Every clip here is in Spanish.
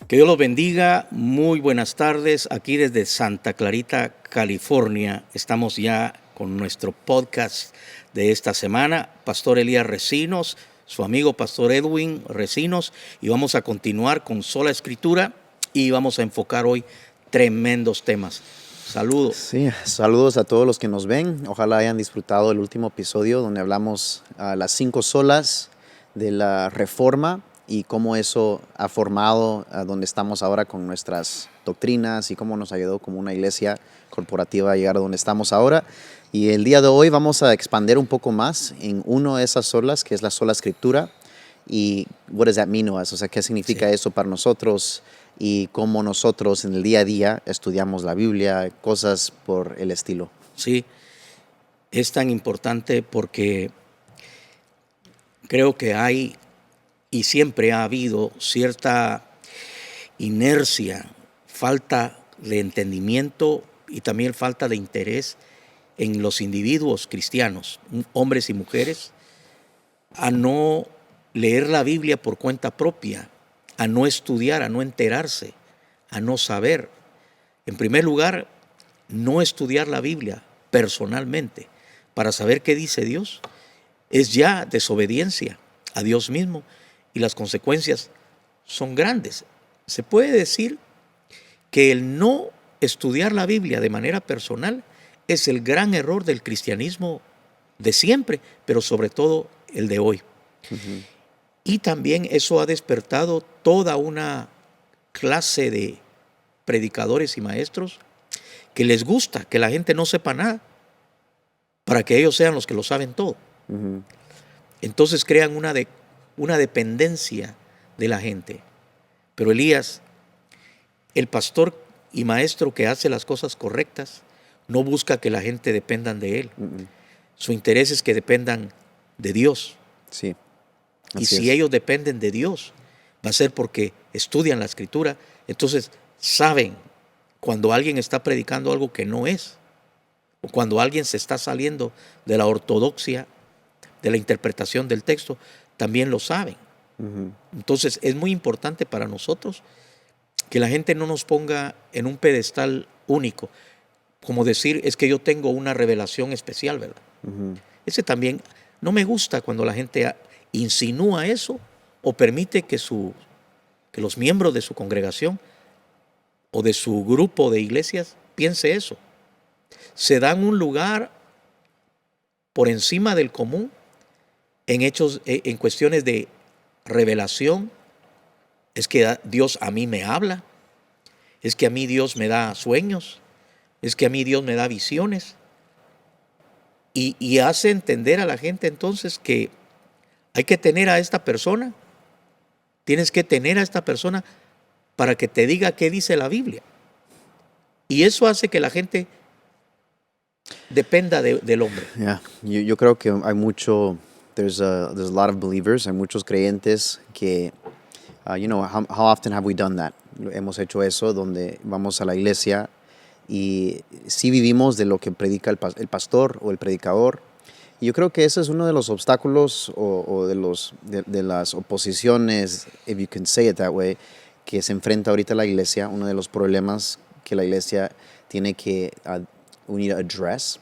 Que Dios los bendiga, muy buenas tardes, aquí desde Santa Clarita, California. Estamos ya con nuestro podcast de esta semana, Pastor Elías Recinos, su amigo Pastor Edwin Recinos, y vamos a continuar con Sola Escritura y vamos a enfocar hoy tremendos temas. Saludos. Sí, saludos a todos los que nos ven. Ojalá hayan disfrutado el último episodio donde hablamos las 5 solas de la Reforma y cómo eso ha formado a donde estamos ahora con nuestras doctrinas y cómo nos ayudó como una iglesia corporativa a llegar a donde estamos ahora. Y el día de hoy vamos a expandir un poco más en uno de esas solas, que es la sola escritura. Y what does that mean to us? O sea, ¿qué significa eso para nosotros? Y cómo nosotros en el día a día estudiamos la Biblia, cosas por el estilo. Sí, es tan importante porque creo que hay y siempre ha habido cierta inercia, falta de entendimiento y también falta de interés en los individuos cristianos, hombres y mujeres, a no leer la Biblia por cuenta propia, a no estudiar, a no enterarse, a no saber. En primer lugar, no estudiar la Biblia personalmente para saber qué dice Dios es ya desobediencia a Dios mismo y las consecuencias son grandes. Se puede decir que el no estudiar la Biblia de manera personal es el gran error del cristianismo de siempre, pero sobre todo el de hoy. Uh-huh. Y también eso ha despertado toda una clase de predicadores y maestros que les gusta que la gente no sepa nada para que ellos sean los que lo saben todo. Uh-huh. Entonces crean una dependencia de la gente. Pero Elías, el pastor y maestro que hace las cosas correctas, no busca que la gente dependan de él. Uh-huh. Su interés es que dependan de Dios. Sí. Y si ellos dependen de Dios, va a ser porque estudian la Escritura, entonces saben cuando alguien está predicando algo que no es, o cuando alguien se está saliendo de la ortodoxia, de la interpretación del texto, también lo saben. Uh-huh. Entonces es muy importante para nosotros que la gente no nos ponga en un pedestal único, como decir, es que yo tengo una revelación especial, ¿verdad? Uh-huh. Ese también, no me gusta cuando la gente insinúa eso o permite que los miembros de su congregación o de su grupo de iglesias piense eso. Se dan un lugar por encima del común en cuestiones de revelación. Es que Dios a mí me habla, es que a mí Dios me da sueños, es que a mí Dios me da visiones y hace entender a la gente entonces que hay que tener a esta persona, tienes que tener a esta persona para que te diga qué dice la Biblia. Y eso hace que la gente dependa del hombre. Yeah. Yo creo que hay mucho, there's a lot of believers, hay muchos creyentes que, how often have we done that? Hemos hecho eso donde vamos a la iglesia y sí vivimos de lo que predica el pastor o el predicador. Y yo creo que ese es uno de los obstáculos o de las oposiciones, if you can say it that way, que se enfrenta ahorita la iglesia, uno de los problemas que la iglesia tiene que unir a address,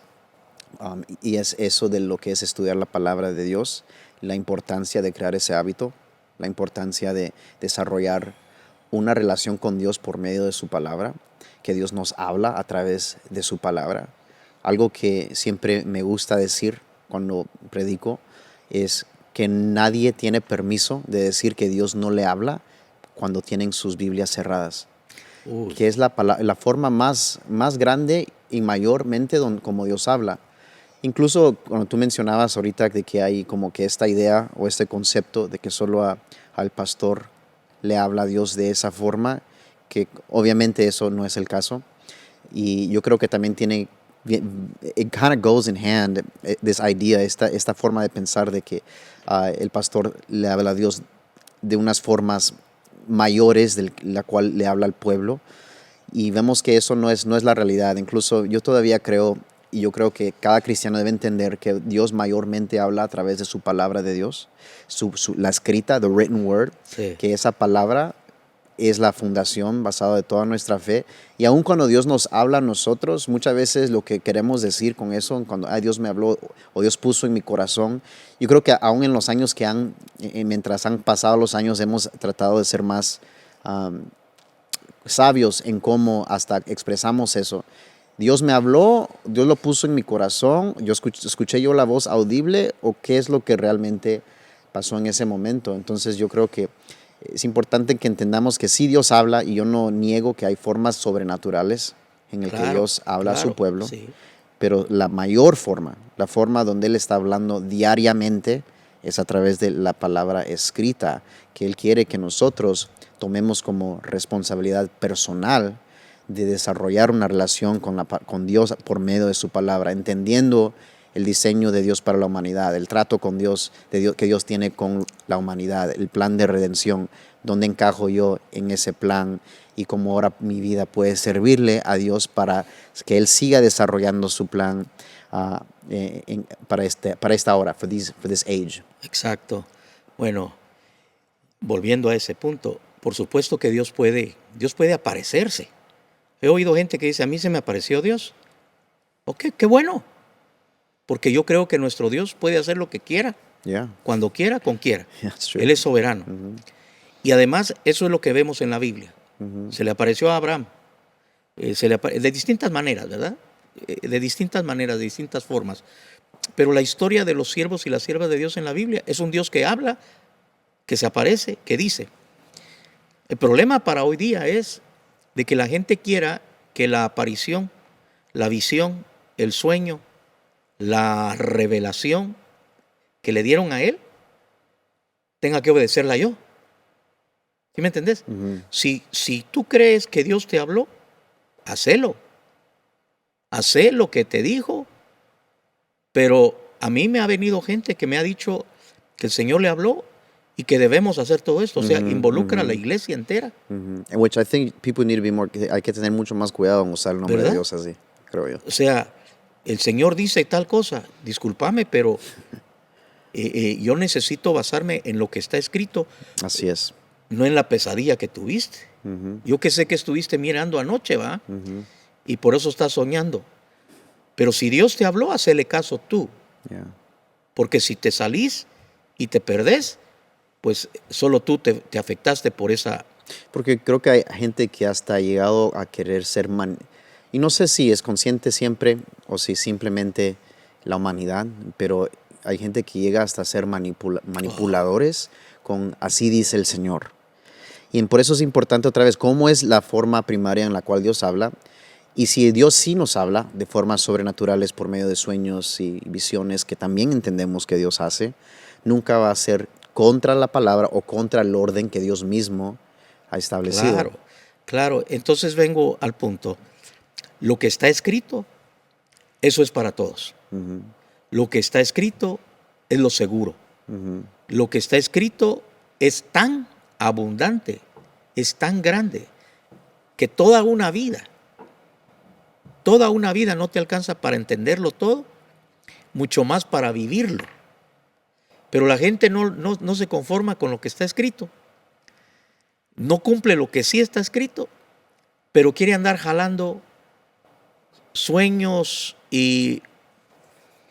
y es eso de lo que es estudiar la palabra de Dios, la importancia de crear ese hábito, la importancia de desarrollar una relación con Dios por medio de su palabra, que Dios nos habla a través de su palabra. Algo que siempre me gusta decir cuando predico es que nadie tiene permiso de decir que Dios no le habla cuando tienen sus Biblias cerradas. Que es la forma más grande y mayormente como Dios habla. Incluso cuando tú mencionabas ahorita de que hay como que esta idea o este concepto de que solo al pastor le habla a Dios de esa forma, que obviamente eso no es el caso. Y yo creo que también it kind of goes in hand, this idea, esta forma de pensar de que el pastor le habla a Dios de unas formas mayores de la cual le habla al pueblo, y vemos que eso no es la realidad. Incluso yo todavía creo, y yo creo que cada cristiano debe entender que Dios mayormente habla a través de su palabra de Dios, la escrita, the written word, Sí. que esa palabra es la fundación basada de toda nuestra fe. Y aun cuando Dios nos habla a nosotros, muchas veces lo que queremos decir con eso, cuando Dios me habló o Dios puso en mi corazón, yo creo que aún en los años mientras han pasado los años, hemos tratado de ser más sabios en cómo hasta expresamos eso. Dios me habló, Dios lo puso en mi corazón, escuché yo la voz audible o qué es lo que realmente pasó en ese momento. Entonces yo creo que es importante que entendamos que sí Dios habla, y yo no niego que hay formas sobrenaturales en el que Dios habla a su pueblo, sí. pero la mayor forma, la forma donde Él está hablando diariamente, es a través de la palabra escrita, que Él quiere que nosotros tomemos como responsabilidad personal de desarrollar una relación con Dios por medio de su palabra, entendiendo el diseño de Dios para la humanidad, el trato con Dios, que Dios tiene con la humanidad, el plan de redención, dónde encajo yo en ese plan y cómo ahora mi vida puede servirle a Dios para que Él siga desarrollando su plan para esta hora, for this age. Exacto. Bueno, volviendo a ese punto, por supuesto que Dios puede aparecerse. He oído gente que dice, a mí se me apareció Dios. Ok, qué bueno. Porque yo creo que nuestro Dios puede hacer lo que quiera, Yeah. cuando quiera, con quiera. Yeah, that's true. Él es soberano. Y además, eso es lo que vemos en la Biblia. Se le apareció a Abraham, de distintas maneras, ¿verdad? De distintas maneras, de distintas formas. Pero la historia de los siervos y las siervas de Dios en la Biblia es un Dios que habla, que se aparece, que dice. El problema para hoy día es de que la gente quiera que la aparición, la visión, el sueño, la revelación que le dieron a él, tenga que obedecerla yo. ¿Sí me entendés? Si tú crees que Dios te habló, hacelo. Hacé lo que te dijo. Pero a mí me ha venido gente que me ha dicho que el Señor le habló y que debemos hacer todo esto. O sea, involucra a la iglesia entera. And which I think people need to be more, hay que tener mucho más cuidado en usar el nombre ¿Verdad? de Dios así, creo yo. O sea, el Señor dice tal cosa, discúlpame, pero yo necesito basarme en lo que está escrito, Así es. no en la pesadilla que tuviste. Yo que sé que estuviste mirando anoche, ¿va? Y por eso estás soñando. Pero si Dios te habló, hacele caso tú. Yeah. Porque si te salís y te perdés, pues solo tú te afectaste por esa... Porque creo que hay gente que hasta ha llegado a querer ser y no sé si es consciente siempre o si simplemente la humanidad, pero hay gente que llega hasta ser manipuladores con así dice el Señor. Y por eso es importante otra vez cómo es la forma primaria en la cual Dios habla. Y si Dios sí nos habla de formas sobrenaturales por medio de sueños y visiones que también entendemos que Dios hace, nunca va a ser contra la palabra o contra el orden que Dios mismo ha establecido. Claro, claro. Entonces vengo al punto. Lo que está escrito, eso es para todos. Lo que está escrito es lo seguro. Lo que está escrito es tan abundante, es tan grande, que toda una vida no te alcanza para entenderlo todo, mucho más para vivirlo. Pero la gente no se conforma con lo que está escrito. No cumple lo que sí está escrito, pero quiere andar jalando sueños y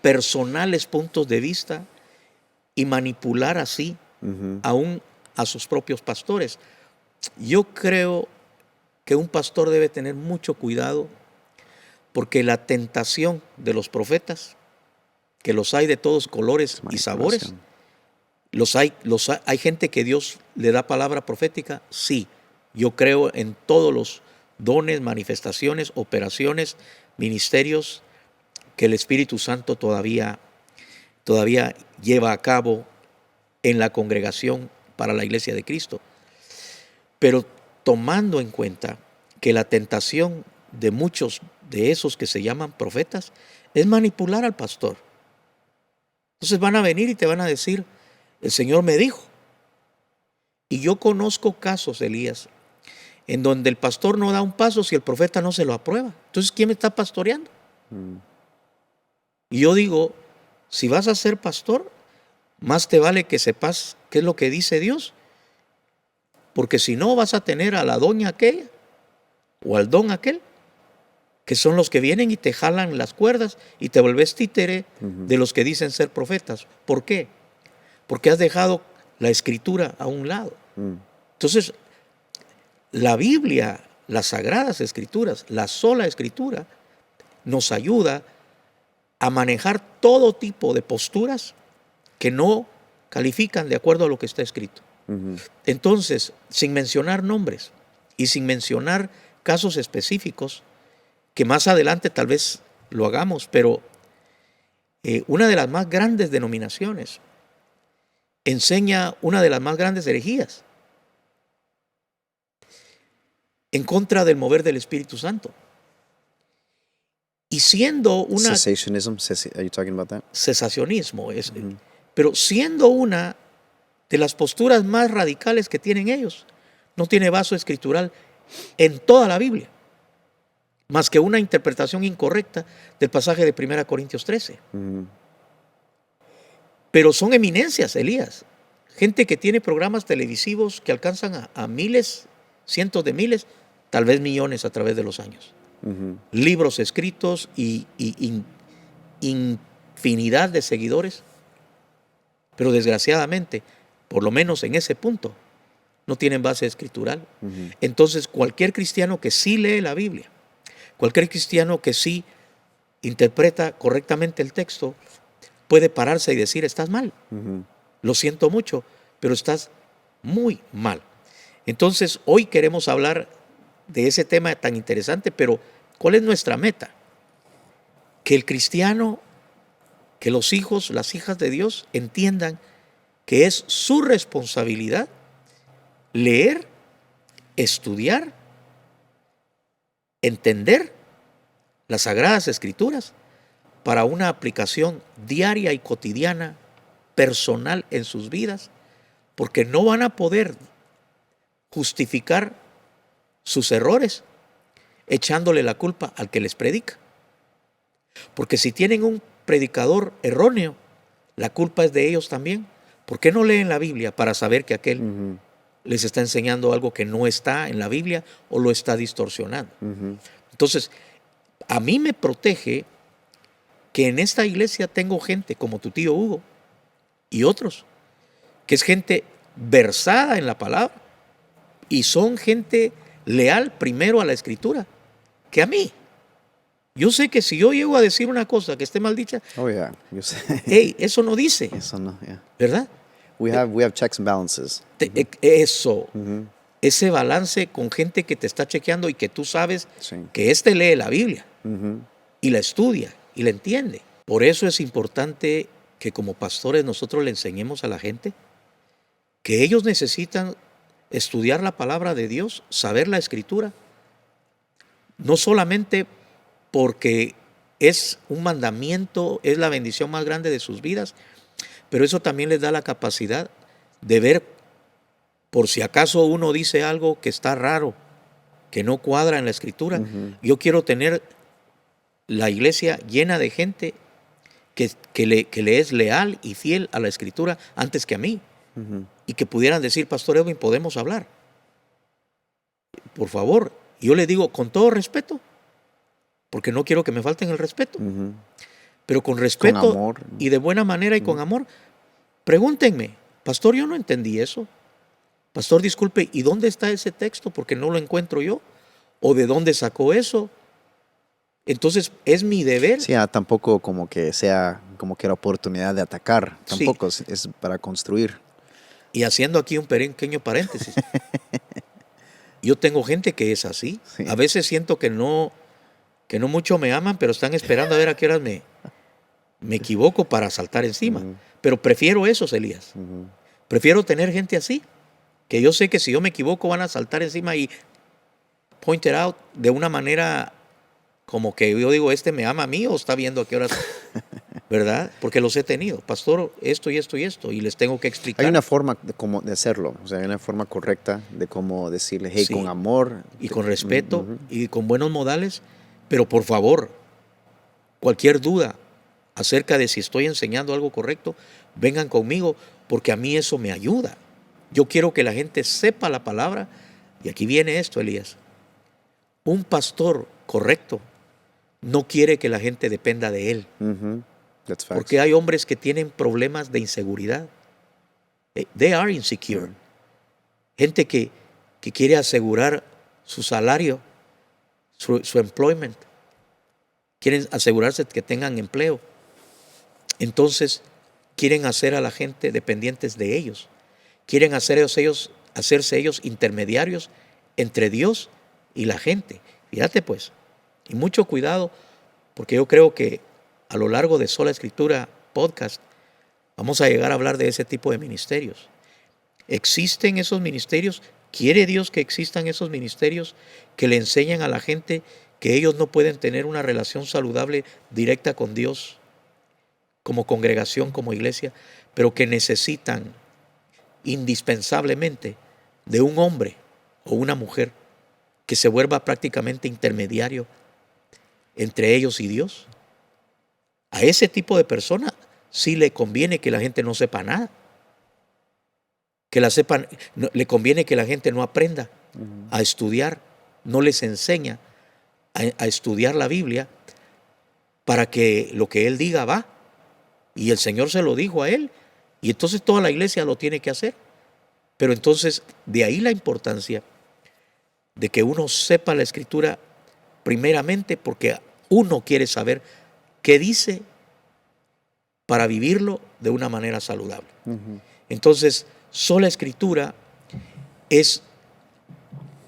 personales puntos de vista y manipular así aún a sus propios pastores. Yo creo que un pastor debe tener mucho cuidado, porque la tentación de los profetas, que los hay de todos colores y sabores, hay gente que Dios le da palabra profética, sí. Yo creo en todos los dones, manifestaciones, operaciones, ministerios que el Espíritu Santo todavía lleva a cabo en la congregación para la iglesia de Cristo. Pero tomando en cuenta que la tentación de muchos de esos que se llaman profetas es manipular al pastor. Entonces van a venir y te van a decir, el Señor me dijo. Y yo conozco casos, Elías, en donde el pastor no da un paso si el profeta no se lo aprueba. Entonces, ¿quién me está pastoreando? Y yo digo, si vas a ser pastor, más te vale que sepas qué es lo que dice Dios porque si no vas a tener a la doña aquella o al don aquel, que son los que vienen y te jalan las cuerdas y te vuelves títere de los que dicen ser profetas. ¿Por qué? Porque has dejado la escritura a un lado. Entonces, la Biblia, las sagradas escrituras, la sola escritura, nos ayuda a manejar todo tipo de posturas que no califican de acuerdo a lo que está escrito. Entonces, sin mencionar nombres y sin mencionar casos específicos, que más adelante tal vez lo hagamos, pero una de las más grandes denominaciones enseña una de las más grandes herejías en contra del mover del Espíritu Santo. Y siendo una... Cessationism, are you talking about that? Cesacionismo, pero siendo una de las posturas más radicales que tienen ellos, no tiene base escritural en toda la Biblia, más que una interpretación incorrecta del pasaje de 1 Corintios 13. Pero son eminencias, Elías. Gente que tiene programas televisivos que alcanzan a miles, cientos de miles, tal vez millones a través de los años. Libros escritos y infinidad de seguidores. Pero desgraciadamente, por lo menos en ese punto, no tienen base escritural. Entonces, cualquier cristiano que sí lee la Biblia, cualquier cristiano que sí interpreta correctamente el texto, puede pararse y decir, estás mal. Lo siento mucho, pero estás muy mal. Entonces, hoy queremos hablar de ese tema tan interesante, pero ¿cuál es nuestra meta? Que el cristiano, que los hijos, las hijas de Dios entiendan que es su responsabilidad leer, estudiar, entender las Sagradas Escrituras para una aplicación diaria y cotidiana, personal en sus vidas, porque no van a poder justificar sus errores echándole la culpa al que les predica. Porque si tienen un predicador erróneo, la culpa es de ellos también. ¿Por qué no leen la Biblia para saber que aquel les está enseñando algo que no está en la Biblia o lo está distorsionando? Entonces, a mí me protege que en esta iglesia tengo gente como tu tío Hugo y otros, que es gente versada en la palabra y son gente leal primero a la Escritura que a mí. Yo sé que si yo llego a decir una cosa que esté mal dicha, yo sé. Hey, eso no dice. Eso no, ¿Verdad? We have checks and balances. Eso. Ese balance con gente que te está chequeando y que tú sabes que lee la Biblia y la estudia y la entiende. Por eso es importante que como pastores nosotros le enseñemos a la gente que ellos necesitan estudiar la palabra de Dios, saber la Escritura, no solamente porque es un mandamiento, es la bendición más grande de sus vidas, pero eso también les da la capacidad de ver por si acaso uno dice algo que está raro, que no cuadra en la Escritura. Yo quiero tener la iglesia llena de gente que le es leal y fiel a la Escritura antes que a mí. Y que pudieran decir, Pastor Edwin, podemos hablar. Por favor, yo le digo con todo respeto, porque no quiero que me falten el respeto, pero con respeto, con amor, y de buena manera y con amor. Pregúntenme, Pastor, yo no entendí eso. Pastor, disculpe, ¿y dónde está ese texto? Porque no lo encuentro yo. ¿O de dónde sacó eso? Entonces, es mi deber. Sí, tampoco como que sea como que la oportunidad de atacar. Tampoco es para construir. Y haciendo aquí un pequeño paréntesis. Yo tengo gente que es así. Sí. A veces siento que no mucho me aman, pero están esperando a ver a qué horas me equivoco para saltar encima. Pero prefiero esos, Elías. Prefiero tener gente así, que yo sé que si yo me equivoco van a saltar encima y point it out de una manera como que yo digo, me ama a mí o está viendo a qué horas, ¿verdad? Porque los he tenido. Pastor, esto y esto y esto, y les tengo que explicar. Hay una forma de hacerlo, o sea, hay una forma correcta de cómo decirle, hey, con amor. Y con respeto y con buenos modales, pero por favor, cualquier duda acerca de si estoy enseñando algo correcto, vengan conmigo, porque a mí eso me ayuda. Yo quiero que la gente sepa la palabra. Y aquí viene esto, Elías. Un pastor correcto no quiere que la gente dependa de él. That's facts. Porque hay hombres que tienen problemas de inseguridad. They are insecure. Gente que quiere asegurar su salario, su employment. Quieren asegurarse que tengan empleo. Entonces, quieren hacer a la gente dependientes de ellos. Quieren hacerse ellos intermediarios entre Dios y la gente. Fíjate pues, y mucho cuidado, porque yo creo que a lo largo de Sola Escritura Podcast vamos a llegar a hablar de ese tipo de ministerios. ¿Existen esos ministerios? ¿Quiere Dios que existan esos ministerios que le enseñan a la gente que ellos no pueden tener una relación saludable directa con Dios como congregación, como iglesia, pero que necesitan indispensablemente de un hombre o una mujer que se vuelva prácticamente intermediario entre ellos y Dios? A ese tipo de persona sí le conviene que la gente no sepa nada. Le conviene que la gente no aprenda a estudiar, no les enseña a estudiar la Biblia para que lo que él diga va. Y el Señor se lo dijo a él, y entonces toda la iglesia lo tiene que hacer. Pero entonces de ahí la importancia de que uno sepa la Escritura primeramente porque uno quiere saber qué dice para vivirlo de una manera saludable. Entonces, sola Escritura es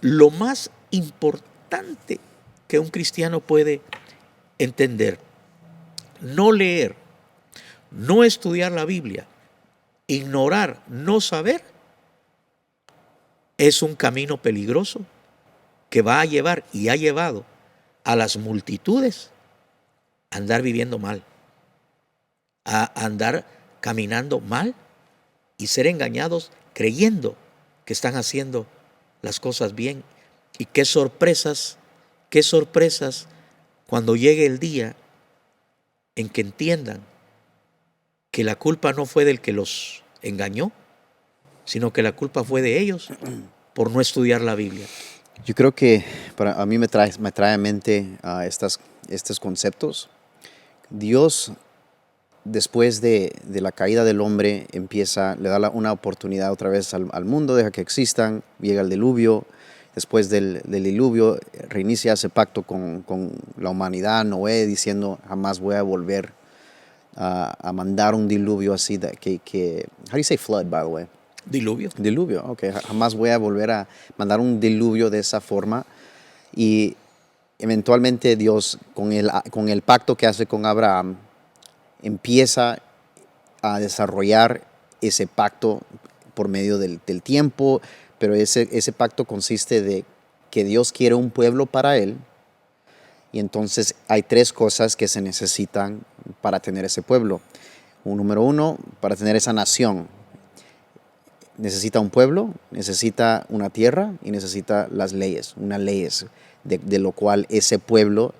lo más importante que un cristiano puede entender. No leer, no estudiar la Biblia, ignorar, no saber, es un camino peligroso que va a llevar y ha llevado a las multitudes a andar viviendo mal, a andar caminando mal y ser engañados creyendo que están haciendo las cosas bien. Y qué sorpresas cuando llegue el día en que entiendan que la culpa no fue del que los engañó, sino que la culpa fue de ellos por no estudiar la Biblia. Yo creo que a mí me trae a mente estos conceptos. Dios, después de la caída del hombre, le da una oportunidad otra vez al mundo, deja que existan, llega el diluvio. Después del diluvio, reinicia ese pacto con la humanidad, Noé, diciendo, jamás voy a volver a mandar un diluvio así. How do you say flood, by the way? Diluvio, ok. Jamás voy a volver a mandar un diluvio de esa forma. Y eventualmente Dios, con el pacto que hace con Abraham, empieza a desarrollar ese pacto por medio del tiempo, pero ese pacto consiste de que Dios quiere un pueblo para él, y entonces hay tres cosas que se necesitan para tener ese pueblo. Número uno, para tener esa nación, necesita un pueblo, necesita una tierra y necesita unas leyes de lo cual ese pueblo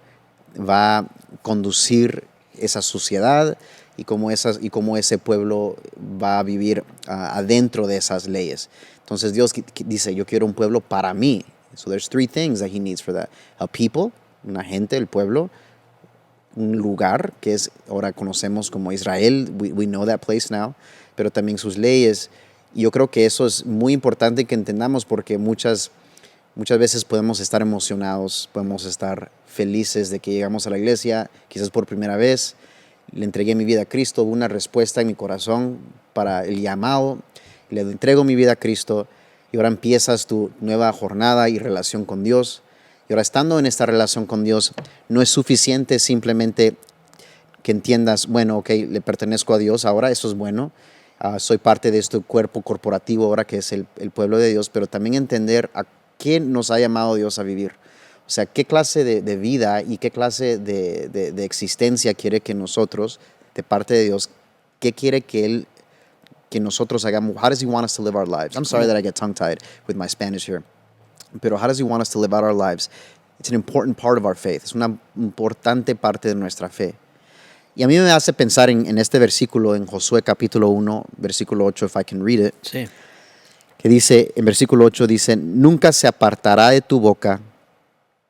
va a conducir esa sociedad y cómo ese pueblo va a vivir adentro de esas leyes. Entonces Dios dice, yo quiero un pueblo para mí. So there's three things that he needs for that. A people, una gente, el pueblo, un lugar que ahora conocemos como Israel, we know that place now, pero también sus leyes. Y yo creo que eso es muy importante que entendamos, porque muchas veces podemos estar emocionados, podemos estar felices de que llegamos a la iglesia, quizás por primera vez, le entregué mi vida a Cristo, hubo una respuesta en mi corazón para el llamado, le entrego mi vida a Cristo, y ahora empiezas tu nueva jornada y relación con Dios. Y ahora, estando en esta relación con Dios, no es suficiente simplemente que entiendas, bueno, ok, le pertenezco a Dios, ahora eso es bueno, soy parte de este cuerpo corporativo ahora que es el pueblo de Dios, pero también entender a qué nos ha llamado Dios a vivir. O sea, qué clase de vida y qué clase de existencia quiere que nosotros, de parte de Dios, qué quiere que nosotros hagamos. How does he want us to live our lives? I'm sorry that I get tongue-tied with my Spanish here. Pero how does he want us to live out our lives? It's an important part of our faith. Es una importante parte de nuestra fe. Y a mí me hace pensar en este versículo, en Josué capítulo 1, versículo 8, if I can read it. Sí. que dice, en versículo 8 dice, nunca se apartará de tu boca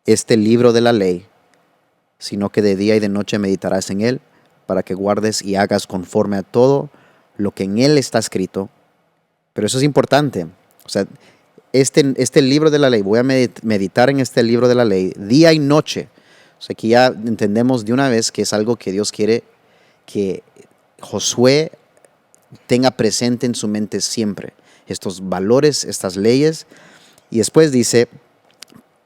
este libro de la ley, sino que de día y de noche meditarás en él, para que guardes y hagas conforme a todo lo que en él está escrito. Pero eso es importante. O sea, este libro de la ley, voy a meditar en este libro de la ley día y noche. O sea, que ya entendemos de una vez que es algo que Dios quiere que Josué tenga presente en su mente siempre. Estos valores, estas leyes. Y después dice,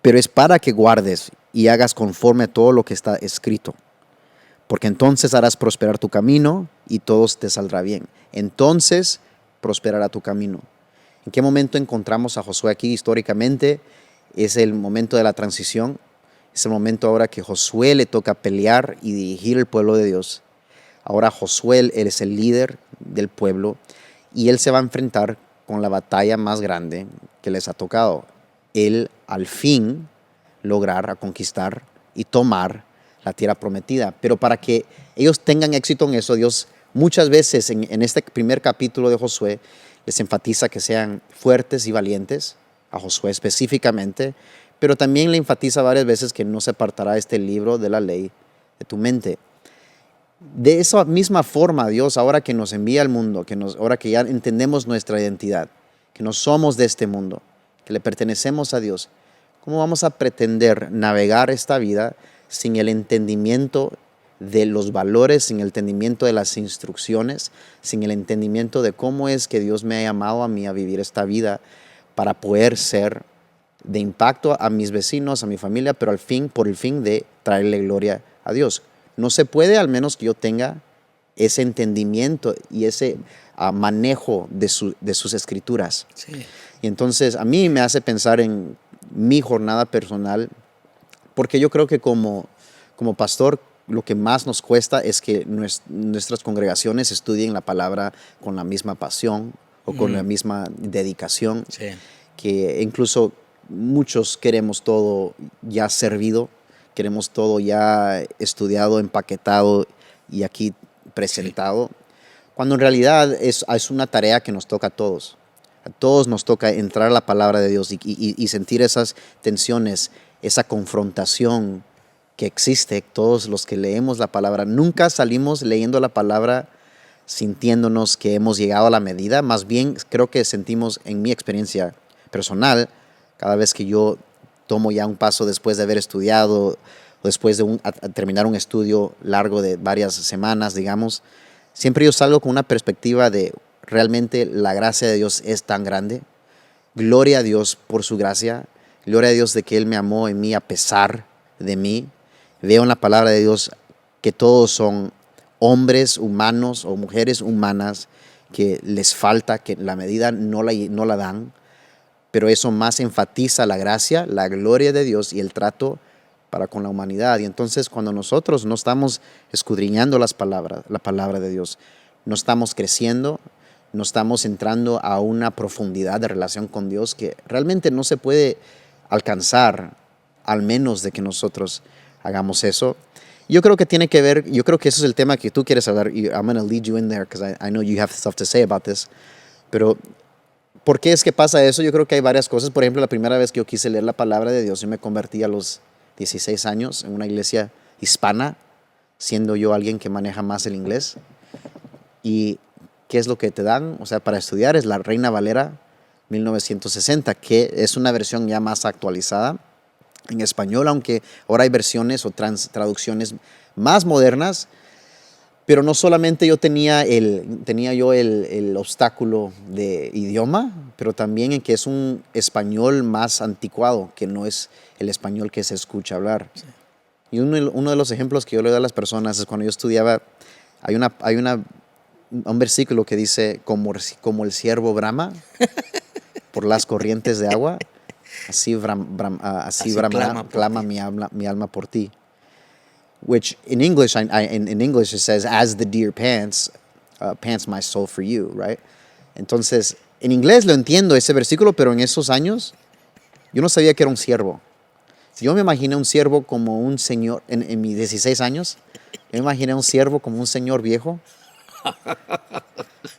pero es para que guardes y hagas conforme a todo lo que está escrito. Porque entonces harás prosperar tu camino y todo te saldrá bien. Entonces prosperará tu camino. ¿En qué momento encontramos a Josué aquí históricamente? Es el momento de la transición. Es el momento ahora que Josué le toca pelear y dirigir el pueblo de Dios. Ahora Josué, él es el líder del pueblo y él se va a enfrentar con la batalla más grande que les ha tocado. Él al fin lograr a conquistar y tomar la tierra prometida. Pero para que ellos tengan éxito en eso, Dios muchas veces en este primer capítulo de Josué les enfatiza que sean fuertes y valientes, a Josué específicamente, pero también le enfatiza varias veces que no se apartará este libro de la ley de tu mente. De esa misma forma, Dios, ahora que nos envía al mundo, ahora que ya entendemos nuestra identidad, que no somos de este mundo, que le pertenecemos a Dios, ¿cómo vamos a pretender navegar esta vida sin el entendimiento de los valores, sin el entendimiento de las instrucciones, sin el entendimiento de cómo es que Dios me ha llamado a mí a vivir esta vida para poder ser de impacto a mis vecinos, a mi familia, pero por el fin de traerle gloria a Dios? No se puede al menos que yo tenga ese entendimiento y ese manejo de sus escrituras. Sí. Y entonces a mí me hace pensar en mi jornada personal, porque yo creo que como pastor lo que más nos cuesta es que nuestras congregaciones estudien la palabra con la misma pasión o con la misma dedicación, Sí. que incluso muchos queremos todo ya servido, queremos todo ya estudiado, empaquetado y aquí presentado, cuando en realidad es una tarea que nos toca a todos. A todos nos toca entrar a la palabra de Dios y sentir esas tensiones, esa confrontación que existe. Todos los que leemos la palabra, nunca salimos leyendo la palabra sintiéndonos que hemos llegado a la medida. Más bien creo que sentimos, en mi experiencia personal, cada vez que yo tomo ya un paso después de haber estudiado o después de terminar un estudio largo de varias semanas, digamos, siempre yo salgo con una perspectiva de realmente la gracia de Dios es tan grande. Gloria a Dios por su gracia. Gloria a Dios de que Él me amó en mí a pesar de mí. Veo en la palabra de Dios que todos son hombres humanos o mujeres humanas que les falta, que la medida no la dan, pero eso más enfatiza la gracia, la gloria de Dios y el trato para con la humanidad. Y entonces cuando nosotros no estamos escudriñando la palabra de Dios, no estamos creciendo, no estamos entrando a una profundidad de relación con Dios que realmente no se puede alcanzar al menos de que nosotros hagamos eso. Yo creo que tiene que ver, yo creo que eso es el tema que tú quieres hablar. I'm going to lead you in there because I know you have stuff to say about this. Pero, ¿por qué es que pasa eso? Yo creo que hay varias cosas. Por ejemplo, la primera vez que yo quise leer la palabra de Dios, yo me convertí a los 16 años en una iglesia hispana, siendo yo alguien que maneja más el inglés. ¿Y qué es lo que te dan? O sea, para estudiar es la Reina Valera 1960, que es una versión ya más actualizada en español, aunque ahora hay versiones o traducciones más modernas. Pero no solamente yo tenía el obstáculo de idioma, pero también en que es un español más anticuado, que no es el español que se escucha hablar. Sí. Y uno de los ejemplos que yo le doy a las personas es cuando yo estudiaba, hay un versículo que dice, como el ciervo brama por las corrientes de agua, así clama mi alma por ti. Which in English, in English it says, as the deer pants, pants my soul for you, right? Entonces, en inglés lo entiendo ese versículo, pero en esos años yo no sabía que era un siervo. Yo me imaginé un siervo como un señor, en mis 16 años, yo me imaginé un siervo como un señor viejo,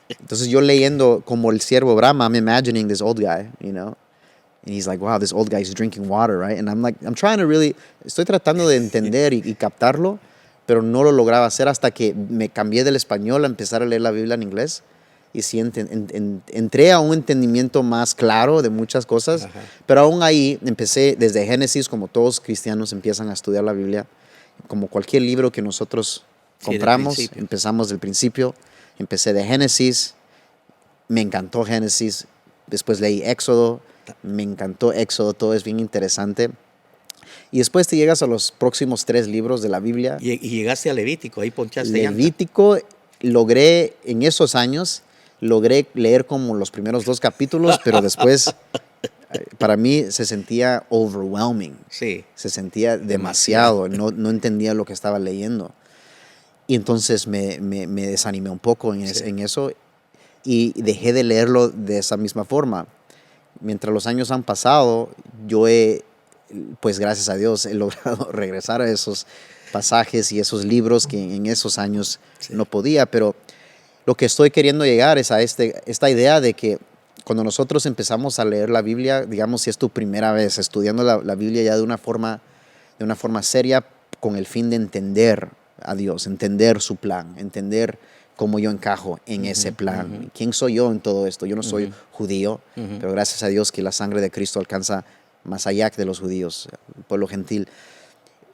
Entonces yo leyendo como el siervo Brahma, I'm imagining this old guy, you know. And he's like, wow, this old guy's drinking water, right? And I'm like, I'm trying to really, estoy tratando de entender y captarlo, pero no lo lograba hacer hasta que me cambié del español a empezar a leer la Biblia en inglés. Y sí, entré a un entendimiento más claro de muchas cosas, Ajá. pero aún ahí empecé desde Génesis, como todos cristianos empiezan a estudiar la Biblia, como cualquier libro que nosotros Sí, del compramos, principio. empezamos del principio, empecé de Génesis, me encantó Génesis, después leí Éxodo, me encantó Éxodo, todo es bien interesante. Y después te llegas a los próximos 3 libros de la Biblia. Y llegaste a Levítico, ahí ponchaste llanta. Levítico, logré en esos años, logré leer como los primeros 2 capítulos, pero después para mí se sentía overwhelming. Sí. Se sentía demasiado, no entendía lo que estaba leyendo. Y entonces me desanimé un poco en eso y dejé de leerlo de esa misma forma. Mientras los años han pasado, yo pues gracias a Dios, he logrado regresar a esos pasajes y esos libros que en esos años no podía, pero lo que estoy queriendo llegar es a esta idea de que cuando nosotros empezamos a leer la Biblia, digamos si es tu primera vez estudiando la Biblia ya de una forma seria, con el fin de entender a Dios, entender su plan, entender cómo yo encajo en ese plan. ¿Quién soy yo en todo esto? Yo no soy judío, pero gracias a Dios que la sangre de Cristo alcanza más allá de los judíos, el pueblo gentil.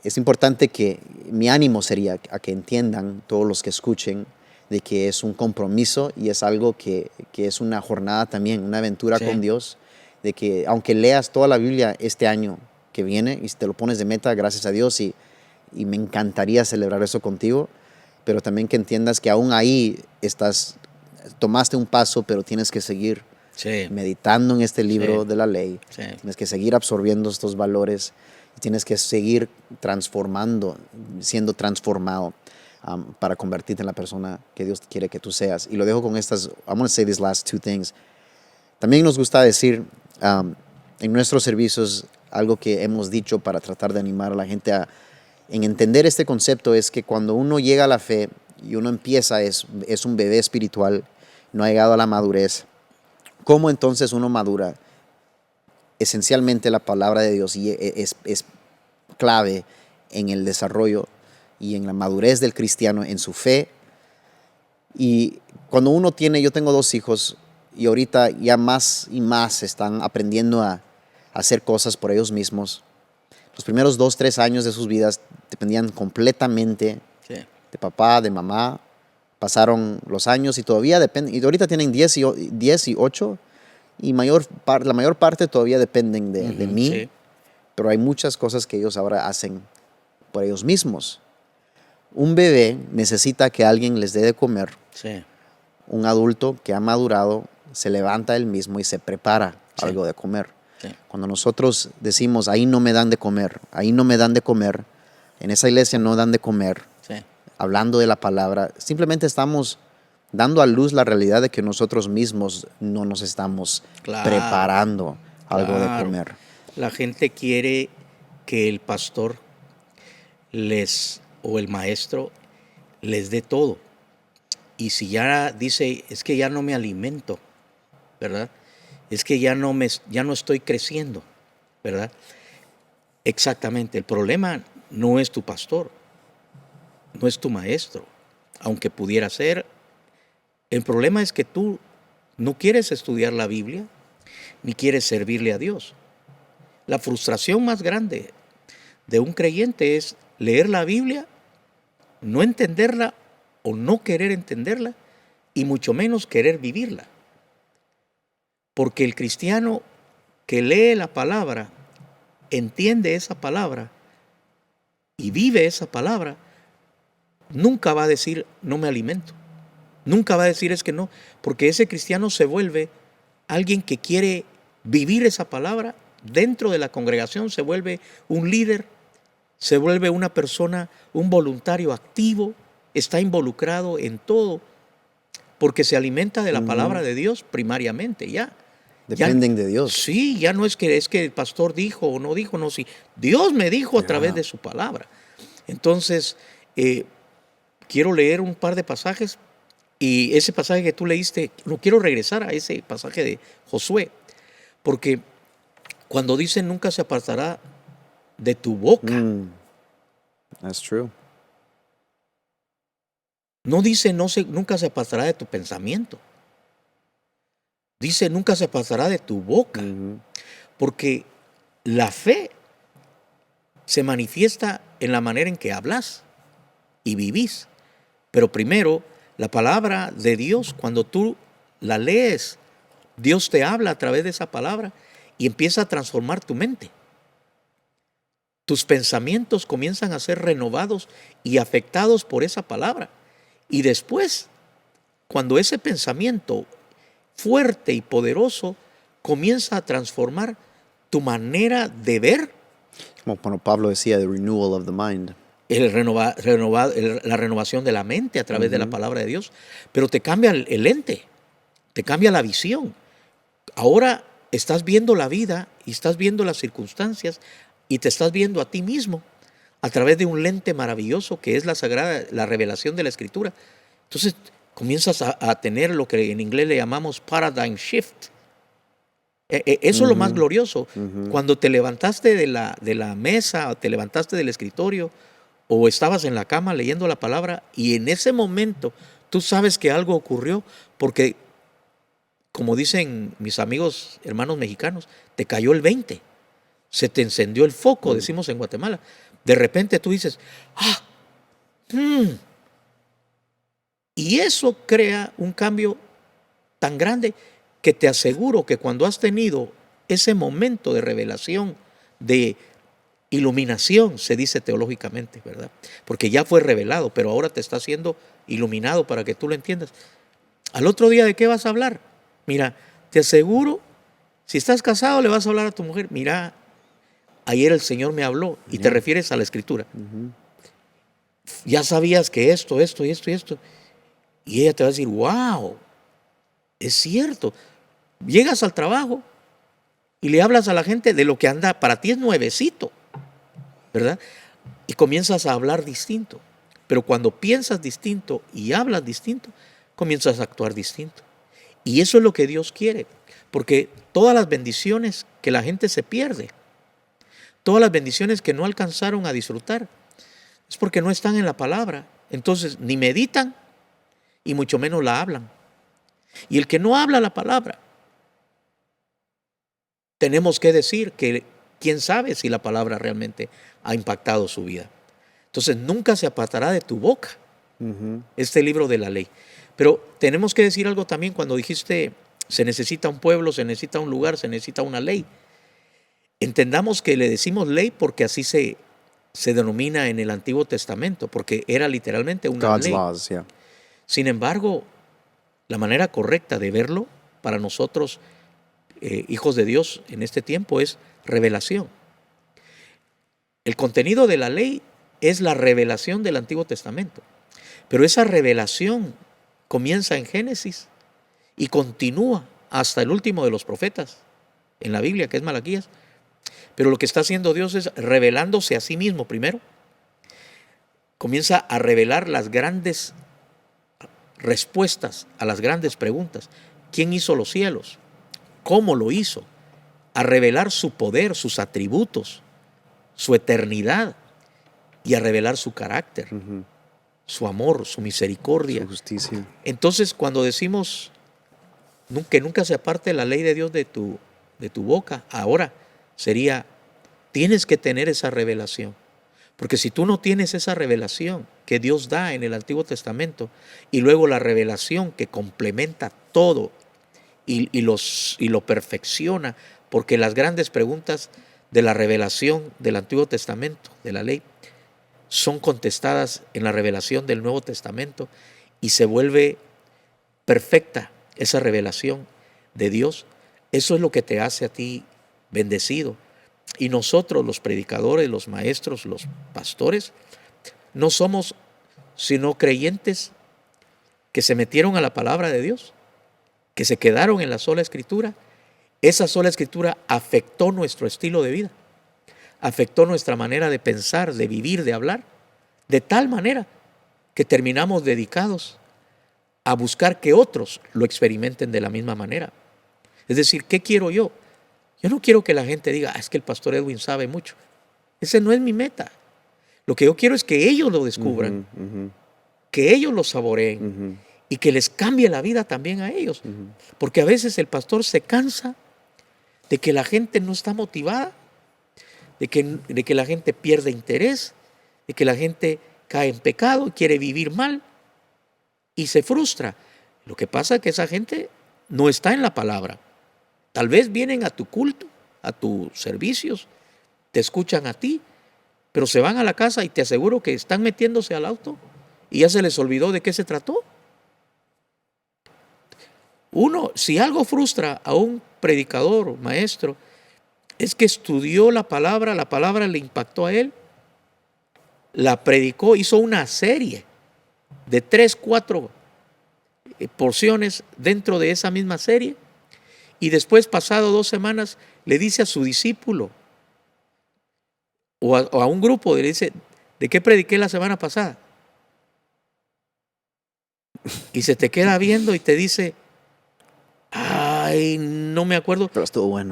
Es importante que mi ánimo sería a que entiendan todos los que escuchen de que es un compromiso y es algo que es una jornada también, una aventura con Dios, de que aunque leas toda la Biblia este año que viene y te lo pones de meta, gracias a Dios, y me encantaría celebrar eso contigo, pero también que entiendas que aún ahí tomaste un paso, pero tienes que seguir meditando en este libro de la ley, tienes que seguir absorbiendo estos valores, tienes que seguir siendo transformado para convertirte en la persona que Dios quiere que tú seas. Y lo dejo con estas, I'm going to say these last 2 things. También nos gusta decir en nuestros servicios algo que hemos dicho para tratar de animar a la gente en entender este concepto, es que cuando uno llega a la fe y uno empieza, es un bebé espiritual, no ha llegado a la madurez. ¿Cómo entonces uno madura? Esencialmente la palabra de Dios es clave en el desarrollo y en la madurez del cristiano, en su fe. Y cuando uno yo tengo 2 hijos y ahorita ya más y más están aprendiendo a hacer cosas por ellos mismos. Los primeros 2, 3 años de sus vidas dependían completamente de papá, de mamá. Pasaron los años y todavía dependen, y ahorita tienen 10 y 8, y la mayor parte todavía dependen de mí, pero hay muchas cosas que ellos ahora hacen por ellos mismos. Un bebé necesita que alguien les dé de comer. Un adulto que ha madurado se levanta él mismo y se prepara algo de comer. Cuando nosotros decimos, ahí no me dan de comer, ahí no me dan de comer, en esa iglesia no dan de comer, hablando de la palabra, simplemente estamos dando a luz la realidad de que nosotros mismos no nos estamos preparando algo de comer. La gente quiere que el pastor o el maestro les dé todo. Y si ya dice, es que ya no me alimento, ¿verdad? Es que ya no estoy creciendo, ¿verdad? Exactamente. El problema no es tu pastor, no es tu maestro, aunque pudiera ser. El problema es que tú no quieres estudiar la Biblia ni quieres servirle a Dios. La frustración más grande de un creyente es leer la Biblia, no entenderla o no querer entenderla y mucho menos querer vivirla. Porque el cristiano que lee la palabra, entiende esa palabra y vive esa palabra, nunca va a decir no me alimento. Nunca va a decir es que no, porque ese cristiano se vuelve alguien que quiere vivir esa palabra dentro de la congregación, se vuelve un líder, se vuelve una persona, un voluntario activo, está involucrado en todo, porque se alimenta de la palabra de Dios primariamente, ya. Dependen de Dios. Sí, ya no es que el pastor dijo o no dijo, no, sí. Dios me dijo a través de su palabra. Entonces, quiero leer un par de pasajes Y ese pasaje que tú leíste, no quiero regresar a ese pasaje de Josué, porque cuando dice nunca se apartará de tu boca, That's true. no dice nunca se apartará de tu pensamiento, dice nunca se apartará de tu boca, porque la fe se manifiesta en la manera en que hablas y vivís. Pero primero, la palabra de Dios, cuando tú la lees, Dios te habla a través de esa palabra y empieza a transformar tu mente. Tus pensamientos comienzan a ser renovados y afectados por esa palabra. Y después, cuando ese pensamiento fuerte y poderoso comienza a transformar tu manera de ver, Como Pablo decía, the renewal of the mind. la renovación de la mente a través de la palabra de Dios, pero te cambia el lente, te cambia la visión. Ahora estás viendo la vida y estás viendo las circunstancias y te estás viendo a ti mismo a través de un lente maravilloso que es la revelación de la Escritura. Entonces comienzas a tener lo que en inglés le llamamos paradigm shift. Eso es lo más glorioso. Cuando te levantaste de la mesa, o te levantaste del escritorio, o estabas en la cama leyendo la palabra, y en ese momento tú sabes que algo ocurrió, porque, como dicen mis amigos hermanos mexicanos, te cayó el 20, se te encendió el foco, decimos en Guatemala. De repente tú dices, y eso crea un cambio tan grande que te aseguro que cuando has tenido ese momento de revelación, de iluminación, se dice teológicamente, ¿verdad? Porque ya fue revelado, pero ahora te está siendo iluminado para que tú lo entiendas. Al otro día, ¿de qué vas a hablar? Mira, te aseguro, si estás casado, le vas a hablar a tu mujer, mira, ayer el Señor me habló, y te refieres a la Escritura. Ya sabías que esto, y esto. Y ella te va a decir, wow, es cierto. Llegas al trabajo y le hablas a la gente de lo que anda, para ti es nuevecito, ¿verdad? Y comienzas a hablar distinto. Pero cuando piensas distinto y hablas distinto, comienzas a actuar distinto. Y eso es lo que Dios quiere, porque todas las bendiciones que la gente se pierde, todas las bendiciones que no alcanzaron a disfrutar, es porque no están en la palabra. Entonces, ni meditan y mucho menos la hablan. Y el que no habla la palabra, tenemos que decir que quién sabe si la palabra realmente ha impactado su vida. Entonces, nunca se apartará de tu boca este libro de la ley. Pero tenemos que decir algo también cuando dijiste, se necesita un pueblo, se necesita un lugar, se necesita una ley. Entendamos que le decimos ley porque así se denomina en el Antiguo Testamento, porque era literalmente una God's ley. laws, yeah. Sin embargo, la manera correcta de verlo para nosotros, hijos de Dios en este tiempo, es revelación. El contenido de la ley es la revelación del Antiguo Testamento, pero esa revelación comienza en Génesis y continúa hasta el último de los profetas en la Biblia, que es Malaquías. Pero lo que está haciendo Dios es revelándose a sí mismo primero. Comienza a revelar las grandes respuestas a las grandes preguntas. ¿Quién hizo los cielos? ¿Cómo lo hizo? A revelar su poder, sus atributos, su eternidad, y a revelar su carácter, su amor, su misericordia. Su justicia. Entonces, cuando decimos que nunca se aparte la ley de Dios de tu boca, ahora sería, tienes que tener esa revelación. Porque si tú no tienes esa revelación que Dios da en el Antiguo Testamento, y luego la revelación que complementa todo y lo perfecciona, porque las grandes preguntas de la revelación del Antiguo Testamento, de la ley, son contestadas en la revelación del Nuevo Testamento, y se vuelve perfecta esa revelación de Dios. Eso es lo que te hace a ti bendecido. Y nosotros, los predicadores, los maestros, los pastores, no somos sino creyentes que se metieron a la palabra de Dios, que se quedaron en la sola Escritura. Esa sola Escritura afectó nuestro estilo de vida, afectó nuestra manera de pensar, de vivir, de hablar, de tal manera que terminamos dedicados a buscar que otros lo experimenten de la misma manera. Es decir, ¿qué quiero yo? Yo no quiero que la gente diga, es que el pastor Edwin sabe mucho. Ese no es mi meta. Lo que yo quiero es que ellos lo descubran, que ellos lo saboreen y que les cambie la vida también a ellos. Porque a veces el pastor se cansa de que la gente no está motivada, de que la gente pierde interés, de que la gente cae en pecado, quiere vivir mal y se frustra. Lo que pasa es que esa gente no está en la palabra. Tal vez vienen a tu culto, a tus servicios, te escuchan a ti, pero se van a la casa y te aseguro que están metiéndose al auto y ya se les olvidó de qué se trató. Si algo frustra a un predicador, maestro, es que estudió la palabra le impactó a él, la predicó, hizo una serie de 3, 4 porciones dentro de esa misma serie y después, pasado 2 semanas, le dice a su discípulo o a un grupo, le dice, ¿de qué prediqué la semana pasada? Y se te queda viendo y te dice, ay, no me acuerdo. Pero estuvo bueno.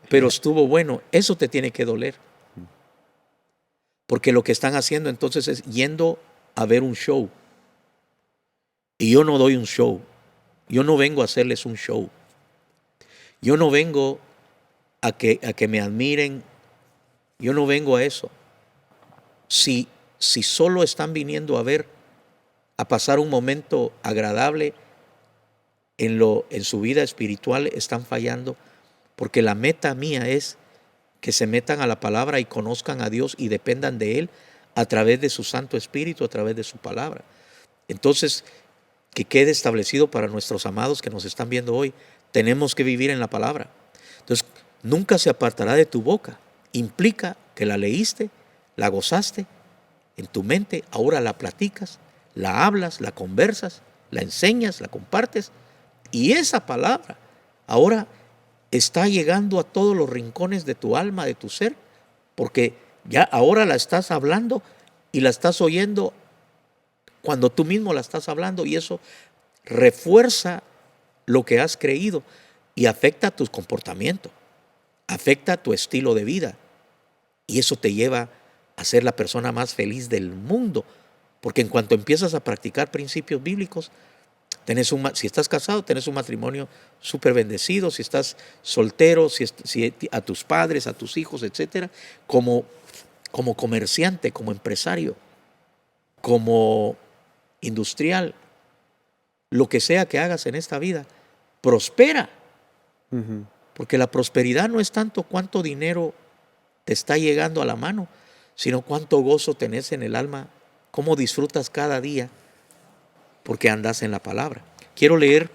Pero estuvo bueno. Eso te tiene que doler. Porque lo que están haciendo entonces es yendo a ver un show. Y yo no doy un show. Yo no vengo a hacerles un show. Yo no vengo a que me admiren. Yo no vengo a eso. Si solo están viniendo a pasar un momento agradable en su vida espiritual, están fallando, porque la meta mía es que se metan a la palabra y conozcan a Dios y dependan de Él a través de su Santo Espíritu, a través de su palabra. Entonces, que quede establecido para nuestros amados que nos están viendo hoy, tenemos que vivir en la palabra. Entonces, nunca se apartará de tu boca. Implica que la leíste, la gozaste en tu mente, ahora la platicas, la hablas, la conversas, la enseñas, la compartes, y esa palabra ahora está llegando a todos los rincones de tu alma, de tu ser, porque ya ahora la estás hablando y la estás oyendo cuando tú mismo la estás hablando, y eso refuerza lo que has creído y afecta tu comportamiento, afecta tu estilo de vida, y eso te lleva a ser la persona más feliz del mundo, porque en cuanto empiezas a practicar principios bíblicos, si estás casado, tenés un matrimonio súper bendecido. Si estás soltero, si a tus padres, a tus hijos, etcétera, como comerciante, como empresario, como industrial, lo que sea que hagas en esta vida, prospera. Porque la prosperidad no es tanto cuánto dinero te está llegando a la mano, sino cuánto gozo tenés en el alma, cómo disfrutas cada día, porque andas en la palabra. Quiero leer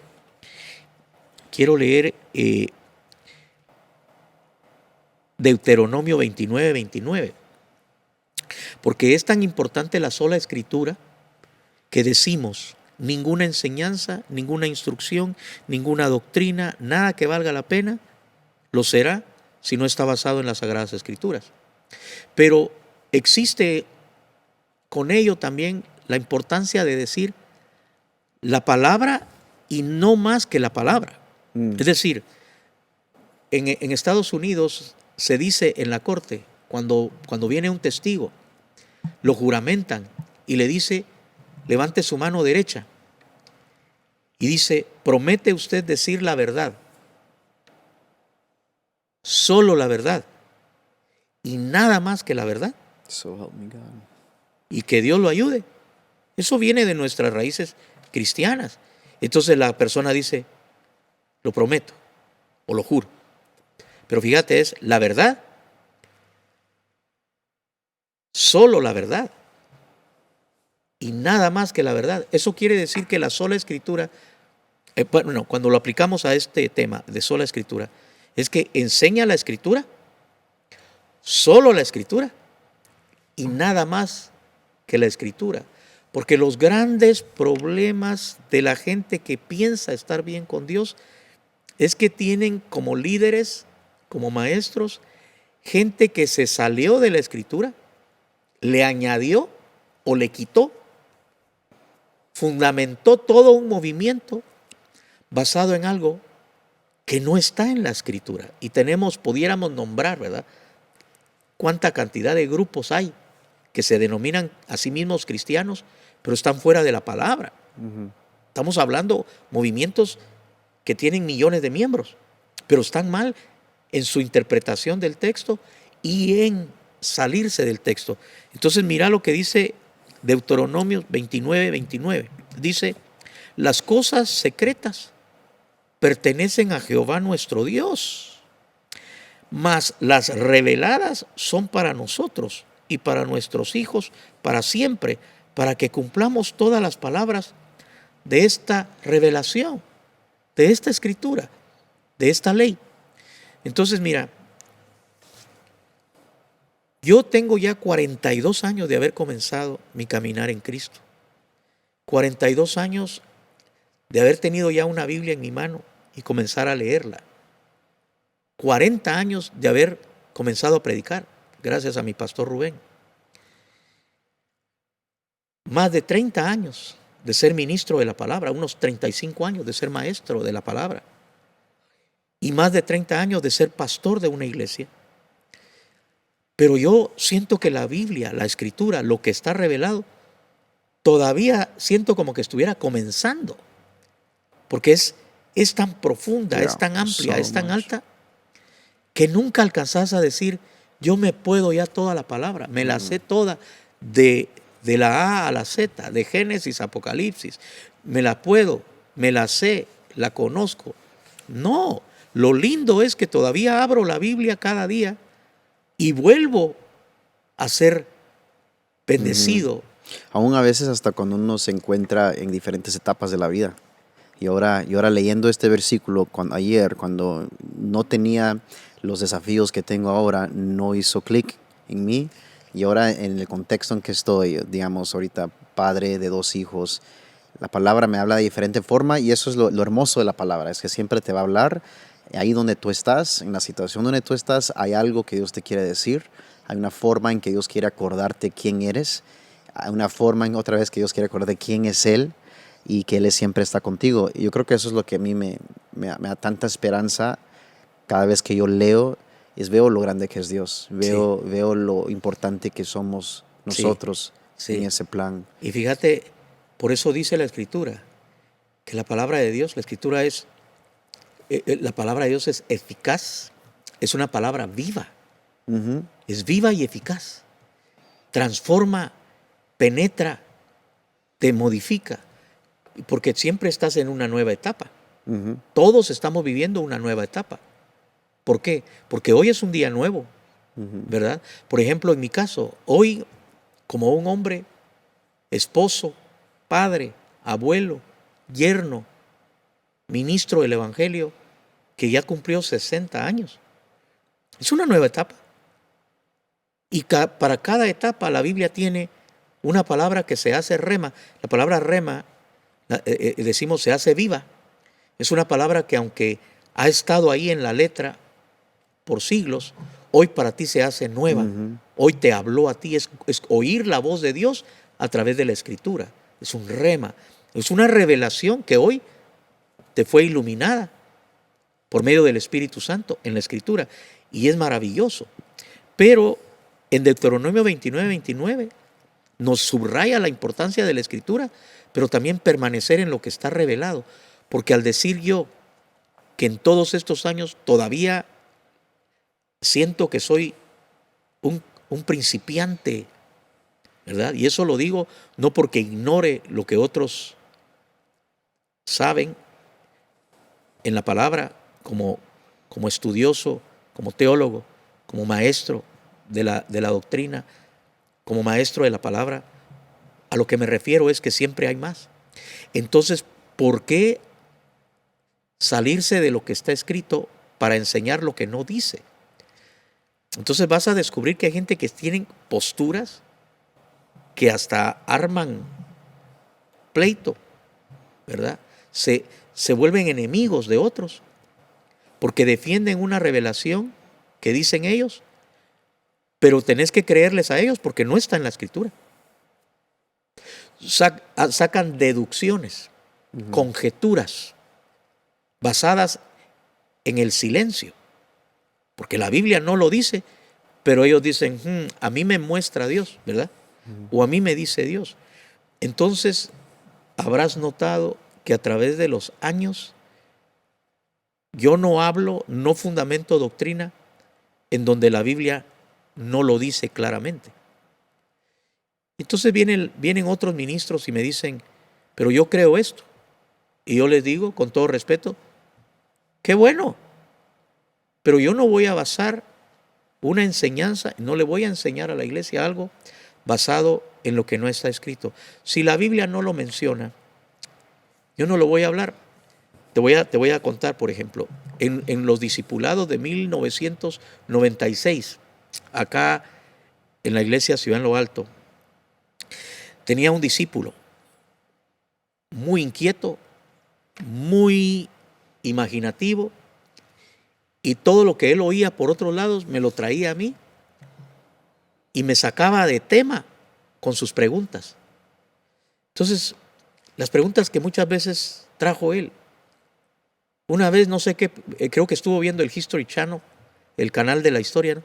Deuteronomio 29, 29. Porque es tan importante la sola escritura que decimos, ninguna enseñanza, ninguna instrucción, ninguna doctrina, nada que valga la pena, lo será si no está basado en las Sagradas Escrituras. Pero existe con ello también la importancia de decir la palabra y no más que la palabra. Es decir, en Estados Unidos se dice en la corte, cuando viene un testigo, lo juramentan y le dice, levante su mano derecha y dice, promete usted decir la verdad, solo la verdad y nada más que la verdad. So help me God. Y que Dios lo ayude. Eso viene de nuestras raíces cristianas. Entonces la persona dice, lo prometo o lo juro. Pero fíjate, es la verdad, solo la verdad y nada más que la verdad. Eso quiere decir que la sola escritura, cuando lo aplicamos a este tema de sola escritura, es que enseña la escritura, solo la escritura y nada más que la escritura. Porque los grandes problemas de la gente que piensa estar bien con Dios es que tienen como líderes, como maestros, gente que se salió de la escritura, le añadió o le quitó fundamentó todo un movimiento basado en algo que no está en la Escritura. Y pudiéramos nombrar, ¿verdad?, cuánta cantidad de grupos hay que se denominan a sí mismos cristianos, pero están fuera de la palabra. Estamos hablando movimientos que tienen millones de miembros, pero están mal en su interpretación del texto y en salirse del texto. Entonces mira lo que dice Deuteronomio 29:29. Dice, las cosas secretas pertenecen a Jehová nuestro Dios, mas las reveladas son para nosotros y para nuestros hijos para siempre, para que cumplamos todas las palabras de esta revelación, de esta escritura, de esta ley. Entonces mira, yo tengo ya 42 años de haber comenzado mi caminar en Cristo. 42 años de haber tenido ya una Biblia en mi mano y comenzar a leerla. 40 años de haber comenzado a predicar, gracias a mi pastor Rubén. Más de 30 años de ser ministro de la palabra, unos 35 años de ser maestro de la palabra y más de 30 años de ser pastor de una iglesia. Pero yo siento que la Biblia, la Escritura, lo que está revelado, todavía siento como que estuviera comenzando, porque es tan profunda, es tan amplia, es tan alta, que nunca alcanzás a decir, yo me puedo ya toda la palabra, me la sé toda de la A a la Z, de Génesis a Apocalipsis, me la puedo, me la sé, la conozco. No, lo lindo es que todavía abro la Biblia cada día y vuelvo a ser bendecido. Aún a veces hasta cuando uno se encuentra en diferentes etapas de la vida. Y ahora leyendo este versículo, ayer, cuando no tenía los desafíos que tengo ahora, no hizo clic en mí. Y ahora en el contexto en que estoy, digamos, ahorita padre de 2 hijos, la palabra me habla de diferente forma y eso es lo hermoso de la palabra, es que siempre te va a hablar. Ahí donde tú estás, en la situación donde tú estás, hay algo que Dios te quiere decir. Hay una forma en que Dios quiere acordarte quién eres. Hay una forma en otra vez que Dios quiere acordarte quién es Él y que Él siempre está contigo. Y yo creo que eso es lo que a mí me da tanta esperanza cada vez que yo leo, veo lo grande que es Dios. Veo lo importante que somos nosotros en ese plan. Y fíjate, por eso dice la Escritura, que la palabra de Dios, la Escritura la palabra de Dios es eficaz, es una palabra viva, es viva y eficaz, transforma, penetra, te modifica, porque siempre estás en una nueva etapa. Todos estamos viviendo una nueva etapa. ¿Por qué? Porque hoy es un día nuevo, ¿verdad? Por ejemplo, en mi caso, hoy, como un hombre, esposo, padre, abuelo, yerno, ministro del Evangelio, que ya cumplió 60 años. Es una nueva etapa. Y para cada etapa la Biblia tiene una palabra que se hace rema. La palabra rema, decimos, se hace viva. Es una palabra que aunque ha estado ahí en la letra por siglos, hoy para ti se hace nueva. Hoy te habló a ti. Es oír la voz de Dios a través de la Escritura. Es un rema. Es una revelación que hoy te fue iluminada por medio del Espíritu Santo en la Escritura. Y es maravilloso. Pero en Deuteronomio 29:29 nos subraya la importancia de la Escritura, pero también permanecer en lo que está revelado. Porque al decir yo que en todos estos años todavía siento que soy un principiante, ¿verdad? Y eso lo digo no porque ignore lo que otros saben en la palabra, como estudioso, como teólogo, como maestro de la doctrina, como maestro de la palabra. A lo que me refiero es que siempre hay más. Entonces, ¿por qué salirse de lo que está escrito para enseñar lo que no dice? Entonces vas a descubrir que hay gente que tienen posturas que hasta arman pleito, ¿verdad? Se vuelven enemigos de otros porque defienden una revelación que dicen ellos, pero tenés que creerles a ellos porque no está en la Escritura. sacan deducciones, conjeturas, basadas en el silencio. Porque la Biblia no lo dice, pero ellos dicen, a mí me muestra Dios, ¿verdad? O a mí me dice Dios. Entonces, habrás notado que a través de los años, yo no hablo, no fundamento doctrina en donde la Biblia no lo dice claramente. Entonces vienen otros ministros y me dicen, pero yo creo esto. Y yo les digo, con todo respeto, qué bueno, pero yo no voy a basar una enseñanza, no le voy a enseñar a la iglesia algo basado en lo que no está escrito. Si la Biblia no lo menciona, yo no lo voy a hablar. Te voy a contar, por ejemplo, en los discipulados de 1996, acá en la iglesia Ciudad en lo Alto, tenía un discípulo muy inquieto, muy imaginativo, y todo lo que él oía por otros lados me lo traía a mí y me sacaba de tema con sus preguntas. Entonces, las preguntas que muchas veces trajo él, una vez no sé qué, creo que estuvo viendo el History Channel, el canal de la historia, ¿no?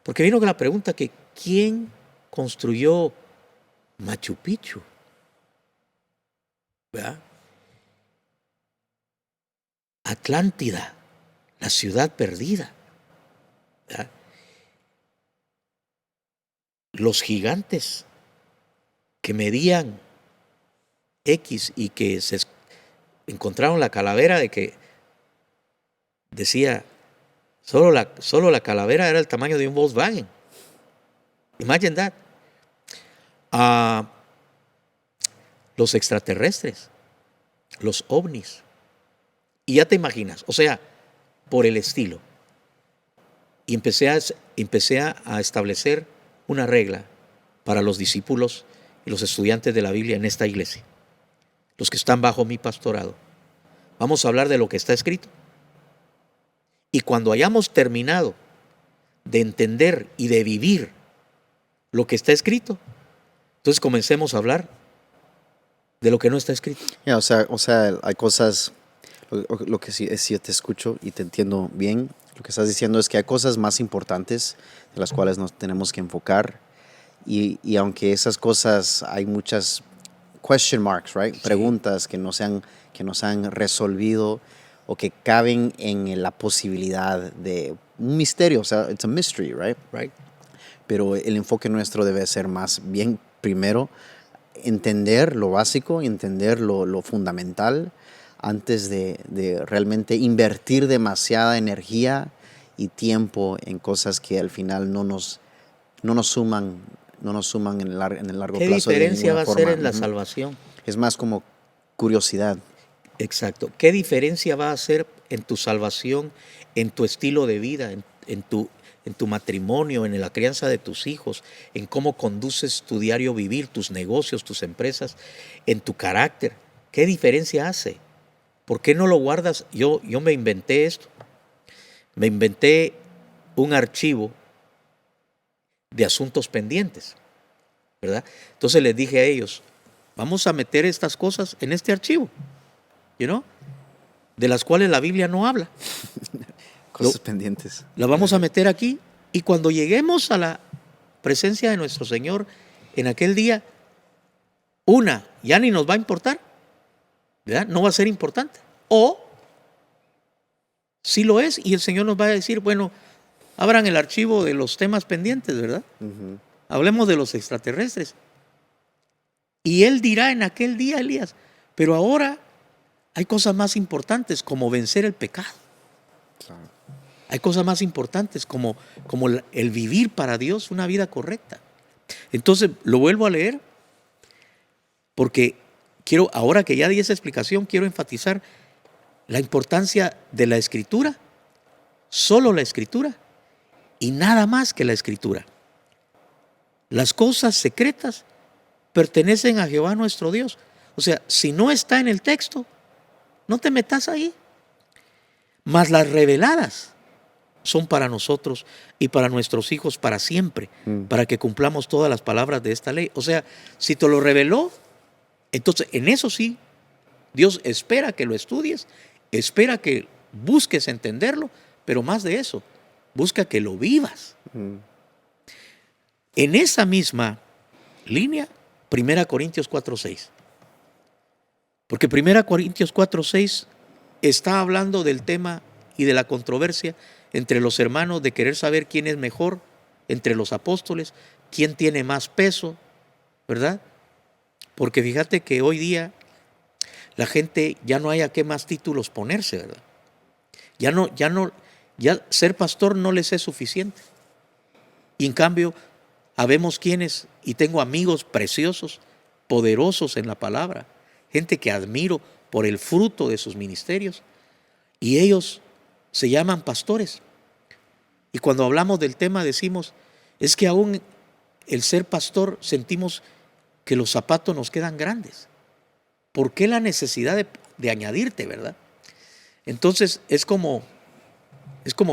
Porque vino con la pregunta que ¿quién construyó Machu Picchu? ¿Verdad? Atlántida, la ciudad perdida. ¿Verdad? Los gigantes que medían X y que se encontraron la calavera de que decía, solo la calavera era el tamaño de un Volkswagen. Imagine that. Los extraterrestres, los ovnis. Y ya te imaginas, o sea, por el estilo. Y empecé a establecer una regla para los discípulos y los estudiantes de la Biblia en esta iglesia, los que están bajo mi pastorado. Vamos a hablar de lo que está escrito. Y cuando hayamos terminado de entender y de vivir lo que está escrito, entonces comencemos a hablar de lo que no está escrito. Yeah, o sea, hay cosas, lo que sí, si te escucho y te entiendo bien, lo que estás diciendo es que hay cosas más importantes de las cuales nos tenemos que enfocar, y aunque esas cosas hay muchas question marks, right? Sí. Preguntas que no se han resolvido o que caben en la posibilidad de un misterio, o sea, it's a mystery, right? Right. Pero el enfoque nuestro debe ser más bien, primero, entender lo básico, entender lo fundamental, antes de realmente invertir demasiada energía y tiempo en cosas que al final no nos suman en el largo plazo. ¿Qué diferencia va a ser en la salvación? Es más como curiosidad. Exacto. ¿Qué diferencia va a hacer en tu salvación, en tu estilo de vida, en tu matrimonio, en la crianza de tus hijos, en cómo conduces tu diario vivir, tus negocios, tus empresas, en tu carácter? ¿Qué diferencia hace? ¿Por qué no lo guardas? Yo me inventé esto. Me inventé un archivo de asuntos pendientes, ¿verdad? Entonces les dije a ellos, vamos a meter estas cosas en este archivo, de las cuales la Biblia no habla. Cosas pendientes. Las vamos a meter aquí, y cuando lleguemos a la presencia de nuestro Señor en aquel día, ya ni nos va a importar, ¿verdad? No va a ser importante. O sí lo es, y el Señor nos va a decir, bueno, abran el archivo de los temas pendientes, ¿verdad? Uh-huh. Hablemos de los extraterrestres. Y Él dirá en aquel día, Elías, pero ahora hay cosas más importantes como vencer el pecado. Claro. Hay cosas más importantes como el vivir para Dios una vida correcta. Entonces, lo vuelvo a leer porque ahora que ya di esa explicación, quiero enfatizar la importancia de la Escritura, solo la Escritura y nada más que la Escritura. Las cosas secretas pertenecen a Jehová nuestro Dios. O sea, si no está en el texto, no te metas ahí. Mas las reveladas son para nosotros y para nuestros hijos para siempre, para que cumplamos todas las palabras de esta ley. O sea, si te lo reveló, Entonces, en eso sí, Dios espera que lo estudies, espera que busques entenderlo, pero más de eso, busca que lo vivas. En esa misma línea, 1 Corintios 4:6. Porque 1 Corintios 4:6 está hablando del tema y de la controversia entre los hermanos de querer saber quién es mejor entre los apóstoles, quién tiene más peso, ¿verdad? Porque fíjate que hoy día la gente ya no hay a qué más títulos ponerse, ¿verdad? Ya ser pastor no les es suficiente. Y en cambio, habemos quienes, y tengo amigos preciosos, poderosos en la palabra, gente que admiro por el fruto de sus ministerios, y ellos se llaman pastores. Y cuando hablamos del tema decimos, es que aún el ser pastor sentimos que los zapatos nos quedan grandes. ¿Por qué la necesidad de añadirte, verdad? Entonces es como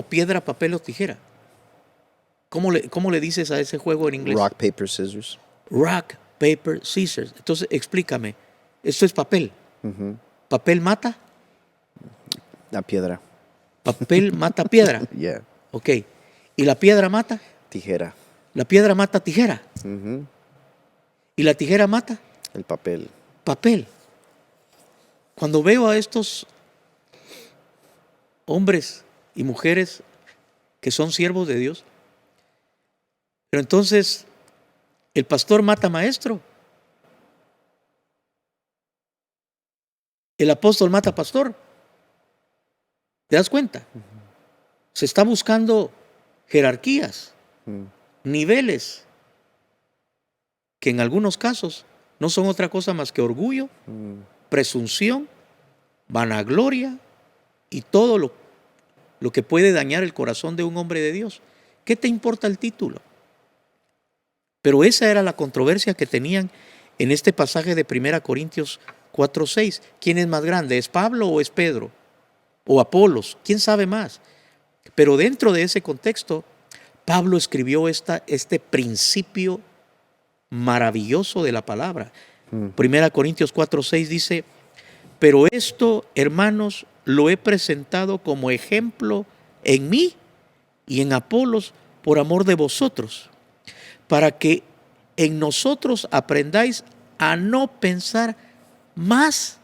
piedra, papel o tijera. ¿Cómo le dices a ese juego en inglés? Rock, paper, scissors. Rock, paper, scissors. Entonces explícame, esto es papel. ¿Papel mata? La piedra. Papel mata piedra. Yeah. Ok. ¿Y la piedra mata? Tijera. La piedra mata tijera. ¿Y la tijera mata? El papel. Papel. Cuando veo a estos hombres y mujeres que son siervos de Dios, pero entonces el pastor mata maestro, el apóstol mata pastor. ¿Te das cuenta? Se está buscando jerarquías, niveles, que en algunos casos no son otra cosa más que orgullo, presunción, vanagloria y todo lo que puede dañar el corazón de un hombre de Dios. ¿Qué te importa el título? Pero esa era la controversia que tenían en este pasaje de 1 Corintios 4:6. ¿Quién es más grande? ¿Es Pablo o es Pedro? ¿O Apolos? ¿Quién sabe más? Pero dentro de ese contexto, Pablo escribió este principio maravilloso de la palabra. 1 Corintios 4:6 dice, pero esto, hermanos, lo he presentado como ejemplo en mí y en Apolos por amor de vosotros, para que en nosotros aprendáis a no pensar más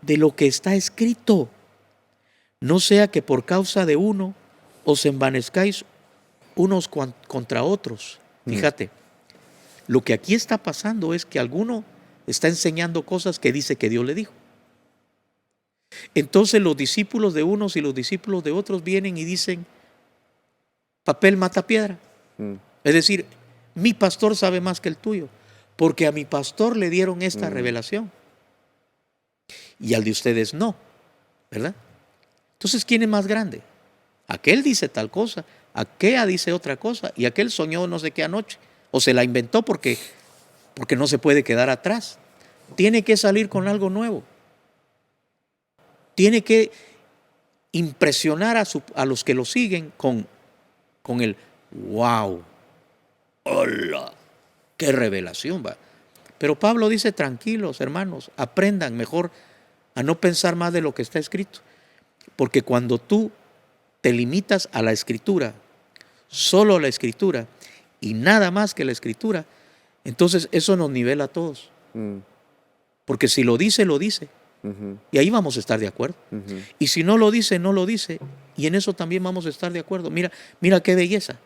de lo que está escrito. No sea que por causa de uno os envanezcáis unos contra otros. Fíjate, lo que aquí está pasando es que alguno está enseñando cosas que dice que Dios le dijo. Entonces los discípulos de unos y los discípulos de otros vienen y dicen, papel mata piedra. Es decir, mi pastor sabe más que el tuyo, porque a mi pastor le dieron esta revelación y al de ustedes no, ¿verdad? Entonces, ¿quién es más grande? Aquel dice tal cosa, aquella dice otra cosa, y aquel soñó no sé qué anoche, o se la inventó porque no se puede quedar atrás. Tiene que salir con algo nuevo. Tiene que impresionar a los que lo siguen con el wow, hola, qué revelación va. Pero Pablo dice, tranquilos hermanos, aprendan mejor a no pensar más de lo que está escrito. Porque cuando tú te limitas a la escritura, solo a la escritura y nada más que la escritura, entonces eso nos nivela a todos. Porque si lo dice, lo dice. Y ahí vamos a estar de acuerdo. Y si no lo dice, no lo dice. Y en eso también vamos a estar de acuerdo. Mira qué belleza.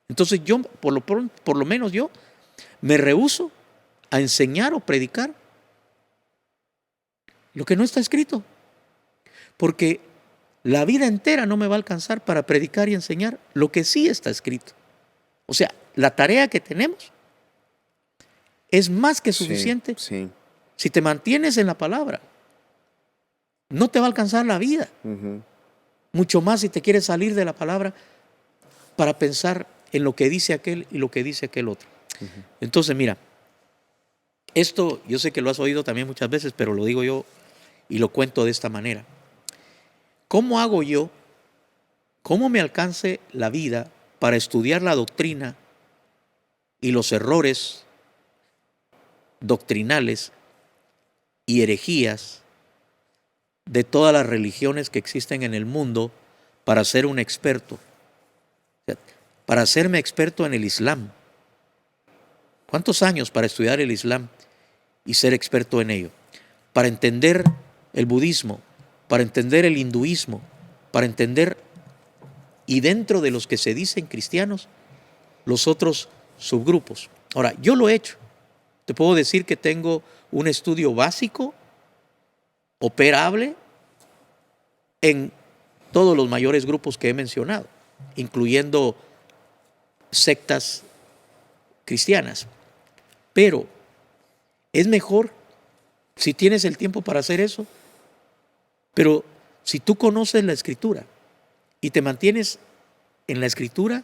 Entonces yo, por lo menos yo, me rehúso a enseñar o predicar lo que no está escrito. Porque la vida entera no me va a alcanzar para predicar y enseñar lo que sí está escrito. O sea, la tarea que tenemos es más que suficiente. Sí. Si te mantienes en la palabra, no te va a alcanzar la vida. Mucho más si te quieres salir de la palabra para pensar en lo que dice aquel y lo que dice aquel otro. Entonces, mira, esto yo sé que lo has oído también muchas veces, pero lo digo yo y lo cuento de esta manera. ¿Cómo hago yo? ¿Cómo me alcance la vida para estudiar la doctrina y los errores doctrinales y herejías de todas las religiones que existen en el mundo para ser un experto. O sea, para hacerme experto en el Islam. ¿Cuántos años para estudiar el Islam y ser experto en ello? Para entender el budismo, para entender el hinduismo, para entender, y dentro de los que se dicen cristianos, los otros subgrupos. Ahora, yo lo he hecho. Te puedo decir que tengo un estudio básico, operable, en todos los mayores grupos que he mencionado, incluyendo sectas cristianas. Pero es mejor, si tienes el tiempo para hacer eso, pero si tú conoces la Escritura y te mantienes en la Escritura,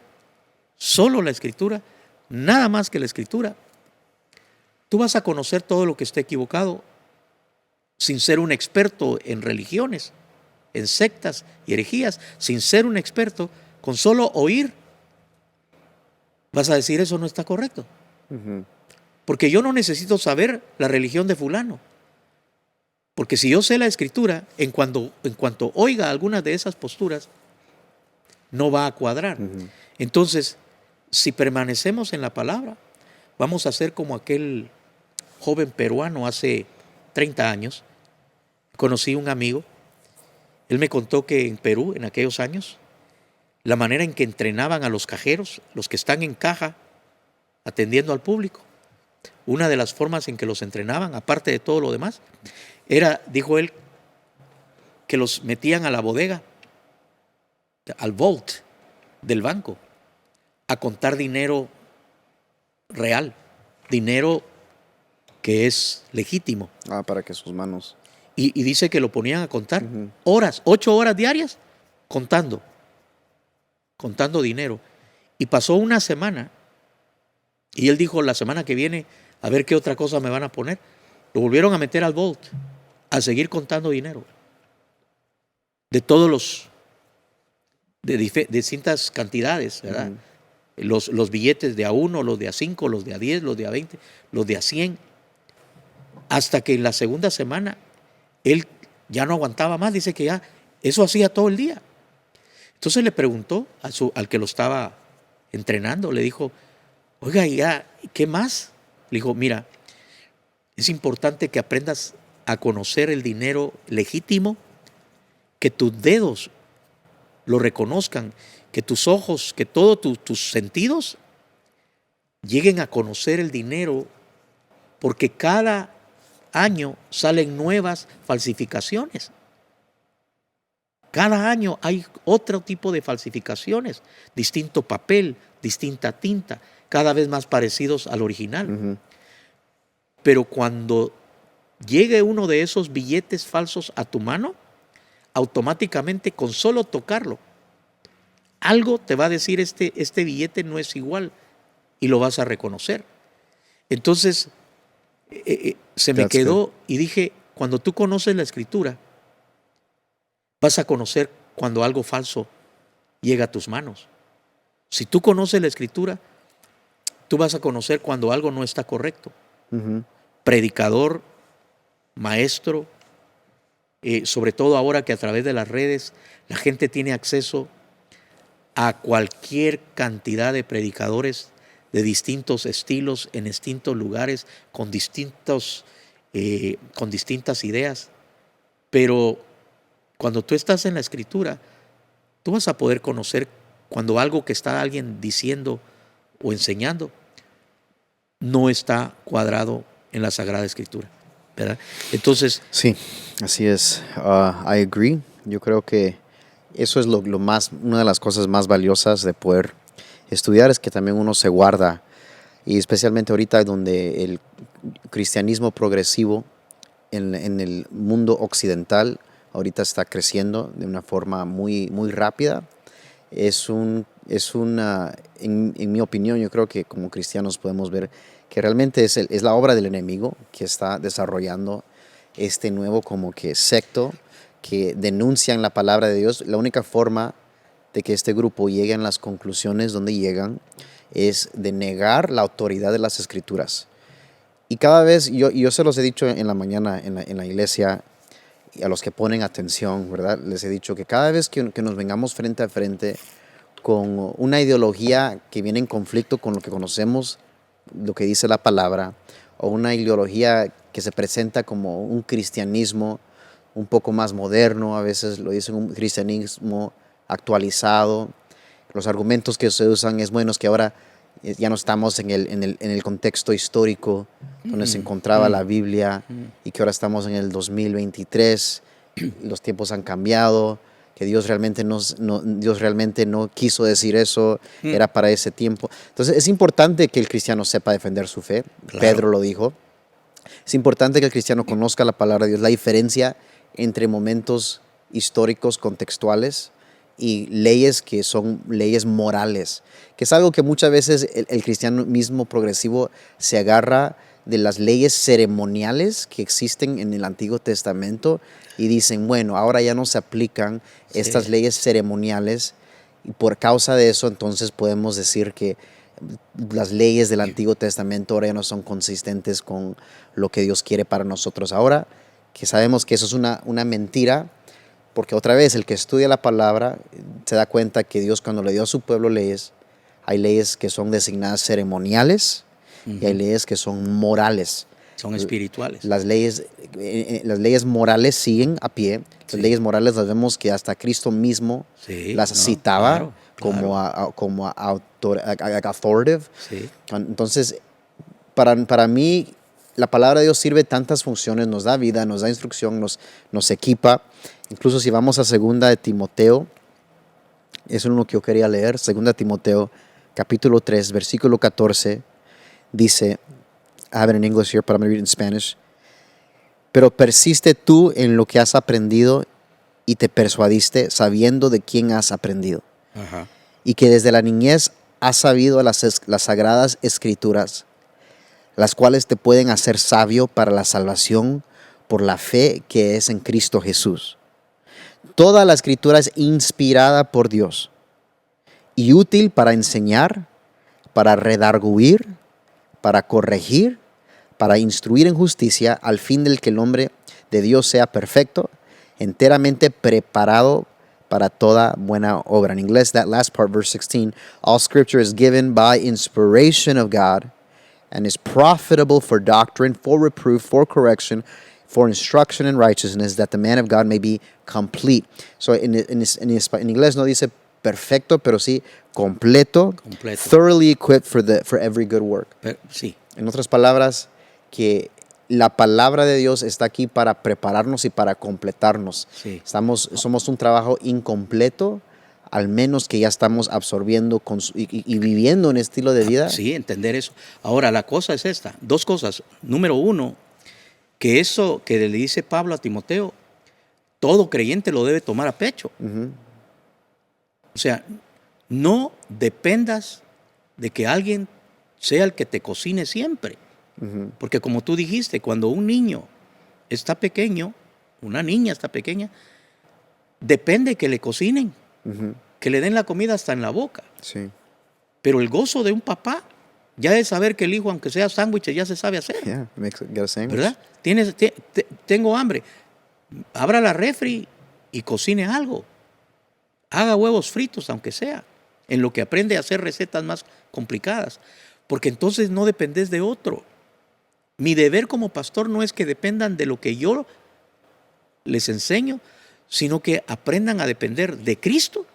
solo la Escritura, nada más que la Escritura, tú vas a conocer todo lo que esté equivocado sin ser un experto en religiones, en sectas y herejías, sin ser un experto, con solo oír, vas a decir eso no está correcto. Porque yo no necesito saber la religión de fulano. Porque si yo sé la Escritura, en cuanto oiga algunas de esas posturas, no va a cuadrar. Entonces, si permanecemos en la palabra, vamos a ser como aquel joven peruano hace 30 años. Conocí un amigo. Él me contó que en Perú, en aquellos años, la manera en que entrenaban a los cajeros, los que están en caja, atendiendo al público, una de las formas en que los entrenaban, aparte de todo lo demás, era, dijo él, que los metían a la bodega, al vault del banco, a contar dinero real, dinero que es legítimo. Para que sus manos... Y dice que lo ponían a contar horas, 8 horas diarias, contando dinero. Y pasó una semana, y él dijo, la semana que viene, a ver qué otra cosa me van a poner. Lo volvieron a meter al vault, a seguir contando dinero. De todos los, de distintas cantidades, ¿verdad? Los billetes de A1, los de A5, los de A10, los de A20, los de A100. Hasta que en la segunda semana, él ya no aguantaba más, dice que ya eso hacía todo el día. Entonces le preguntó al que lo estaba entrenando, le dijo, oiga, ya, ¿qué más? Le dijo, mira, es importante que aprendas a conocer el dinero legítimo, que tus dedos lo reconozcan, que tus ojos, que todos tus sentidos lleguen a conocer el dinero, porque cada año salen nuevas falsificaciones. Cada año hay otro tipo de falsificaciones, distinto papel, distinta tinta, cada vez más parecidos al original. Pero cuando llegue uno de esos billetes falsos a tu mano, automáticamente con solo tocarlo, algo te va a decir este billete no es igual y lo vas a reconocer. Entonces, se me quedó y dije, cuando tú conoces la Escritura, vas a conocer cuando algo falso llega a tus manos. Si tú conoces la Escritura, tú vas a conocer cuando algo no está correcto. Predicador, maestro, sobre todo ahora que a través de las redes la gente tiene acceso a cualquier cantidad de predicadores de distintos estilos, en distintos lugares, con distintas ideas. Pero cuando tú estás en la Escritura, tú vas a poder conocer cuando algo que está alguien diciendo o enseñando no está cuadrado en la Sagrada Escritura, ¿verdad? Entonces... Sí, así es. I agree. Yo creo que eso es una de las cosas más valiosas de poder estudiar, es que también uno se guarda, y especialmente ahorita donde el cristianismo progresivo en el mundo occidental ahorita está creciendo de una forma muy, muy rápida. En mi opinión, yo creo que como cristianos podemos ver que realmente es la obra del enemigo que está desarrollando este nuevo como que secto que denuncian la palabra de Dios. La única forma de que este grupo llegue a las conclusiones donde llegan es de negar la autoridad de las Escrituras. Y cada vez, yo se los he dicho en la mañana en la iglesia, y a los que ponen atención, ¿verdad? Les he dicho que cada vez que nos vengamos frente a frente con una ideología que viene en conflicto con lo que conocemos, lo que dice la palabra, o una ideología que se presenta como un cristianismo un poco más moderno, a veces lo dicen un cristianismo actualizado. Los argumentos que se usan es bueno, es que ahora ya no estamos en el contexto histórico donde se encontraba la Biblia y que ahora estamos en el 2023, los tiempos han cambiado, que Dios realmente Dios realmente no quiso decir eso, era para ese tiempo. Entonces es importante que el cristiano sepa defender su fe, Claro. Pedro lo dijo. Es importante que el cristiano conozca la palabra de Dios, la diferencia entre momentos históricos contextuales y leyes que son leyes morales, que es algo que muchas veces el cristianismo progresivo se agarra de las leyes ceremoniales que existen en el Antiguo Testamento y dicen, bueno, ahora ya no se aplican estas Sí. leyes ceremoniales y por causa de eso entonces podemos decir que las leyes del Antiguo Testamento ahora ya no son consistentes con lo que Dios quiere para nosotros ahora, que sabemos que eso es una mentira, porque otra vez el que estudia la palabra se da cuenta que Dios cuando le dio a su pueblo leyes, hay leyes que son designadas ceremoniales y hay leyes que son morales. Son espirituales. Las leyes morales siguen a pie. Las Sí. leyes morales las vemos que hasta Cristo mismo Sí, las no, citaba claro, claro. como authoritative. Sí. Entonces, para mí, la palabra de Dios sirve tantas funciones, nos da vida, nos da instrucción, nos equipa. Incluso si vamos a 2 Timoteo, eso es lo que yo quería leer, 2 Timoteo, capítulo 3, versículo 14, dice, I have it in English here, but I'm going to read it in Spanish. Pero persiste tú en lo que has aprendido y te persuadiste sabiendo de quién has aprendido. Ajá. Y que desde la niñez has sabido las sagradas escrituras, las cuales te pueden hacer sabio para la salvación por la fe que es en Cristo Jesús. Toda la escritura es inspirada por Dios y útil para enseñar, para redarguir, para corregir, para instruir en justicia, al fin del que el hombre de Dios sea perfecto, enteramente preparado para toda buena obra. En inglés, that last part, verse 16, all scripture is given by inspiration of God and is profitable for doctrine, for reproof, for correction, for instruction in righteousness, that the man of God may be complete. So en inglés no dice perfecto, pero sí completo, thoroughly equipped for every good work. Sí. En otras palabras, que la palabra de Dios está aquí para prepararnos y para completarnos. Sí. Somos un trabajo incompleto, al menos que ya estamos absorbiendo y viviendo un estilo de vida. Sí, entender eso. Ahora, la cosa es esta. Dos cosas. Número uno, que eso que le dice Pablo a Timoteo, todo creyente lo debe tomar a pecho. O sea, no dependas de que alguien sea el que te cocine siempre. Porque como tú dijiste, cuando un niño está pequeño, una niña está pequeña, depende que le cocinen, que le den la comida hasta en la boca. Sí. Pero el gozo de un papá ya es saber que el hijo, aunque sea sándwiches, ya se sabe hacer. Yeah, get a sandwich. ¿Verdad? Tengo hambre. Abra la refri y cocine algo. Haga huevos fritos, aunque sea, en lo que aprende a hacer recetas más complicadas. Porque entonces no dependes de otro. Mi deber como pastor no es que dependan de lo que yo les enseño, sino que aprendan a depender de Cristo,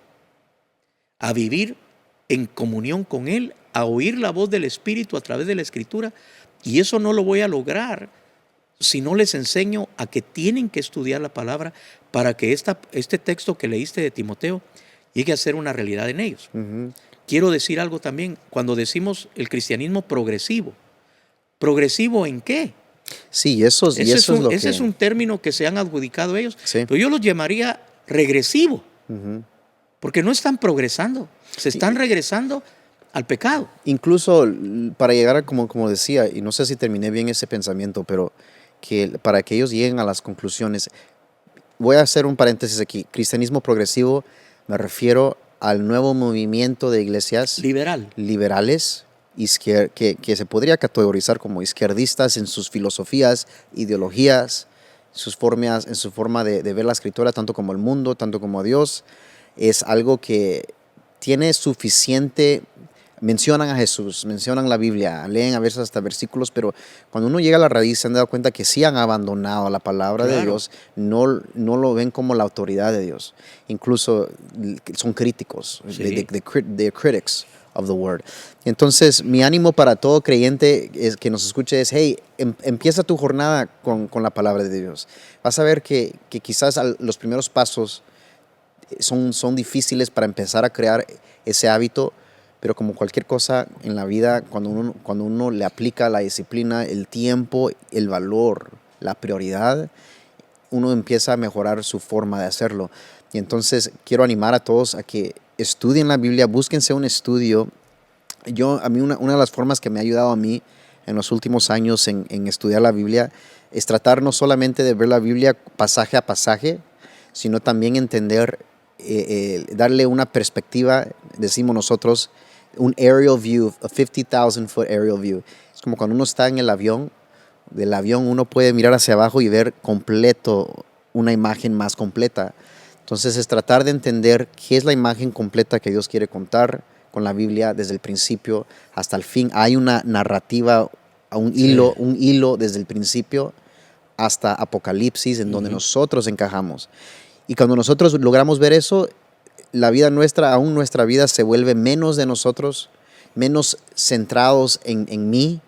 a vivir en comunión con Él, a oír la voz del Espíritu a través de la Escritura. Y eso no lo voy a lograr si no les enseño a que tienen que estudiar la palabra para que este texto que leíste de Timoteo llegue a ser una realidad en ellos. Quiero decir algo también, cuando decimos el cristianismo progresivo, ¿progresivo en qué? Sí, eso es lo que... Ese es un término que se han adjudicado ellos, Sí. pero yo los llamaría regresivo, porque no están progresando, se están regresando al pecado. Incluso para llegar a, como decía, y no sé si terminé bien ese pensamiento, pero que para que ellos lleguen a las conclusiones, voy a hacer un paréntesis aquí. Cristianismo progresivo, me refiero al nuevo movimiento de iglesias Liberal. liberales que se podría categorizar como izquierdistas en sus filosofías, ideologías, en su forma de ver la escritura, tanto como el mundo, tanto como a Dios, es algo que tiene suficiente. Mencionan a Jesús, mencionan la Biblia, leen a veces hasta versículos, pero cuando uno llega a la raíz se han dado cuenta que sí han abandonado la palabra de Claro. Dios, no lo ven como la autoridad de Dios. Incluso son críticos, Sí. they're critics of the word. Entonces, mi ánimo para todo creyente es que nos escuche es, hey, empieza tu jornada con la palabra de Dios. Vas a ver que quizás los primeros pasos son difíciles para empezar a crear ese hábito, pero como cualquier cosa en la vida, cuando uno le aplica la disciplina, el tiempo, el valor, la prioridad, uno empieza a mejorar su forma de hacerlo. Y entonces quiero animar a todos a que estudien la Biblia, búsquense un estudio. A mí una de las formas que me ha ayudado a mí en los últimos años en estudiar la Biblia es tratar no solamente de ver la Biblia pasaje a pasaje, sino también entender, darle una perspectiva, decimos nosotros, un aerial view, a 50,000 foot aerial view. Es como cuando uno está en el avión, del avión uno puede mirar hacia abajo y ver completo, una imagen más completa. Entonces es tratar de entender qué es la imagen completa que Dios quiere contar con la Biblia desde el principio hasta el fin. Hay una narrativa, Sí. un hilo desde el principio hasta Apocalipsis en donde Ujú. nosotros encajamos. Y cuando nosotros logramos ver eso, la vida nuestra, aún nuestra vida se vuelve menos de nosotros, menos centrados en mí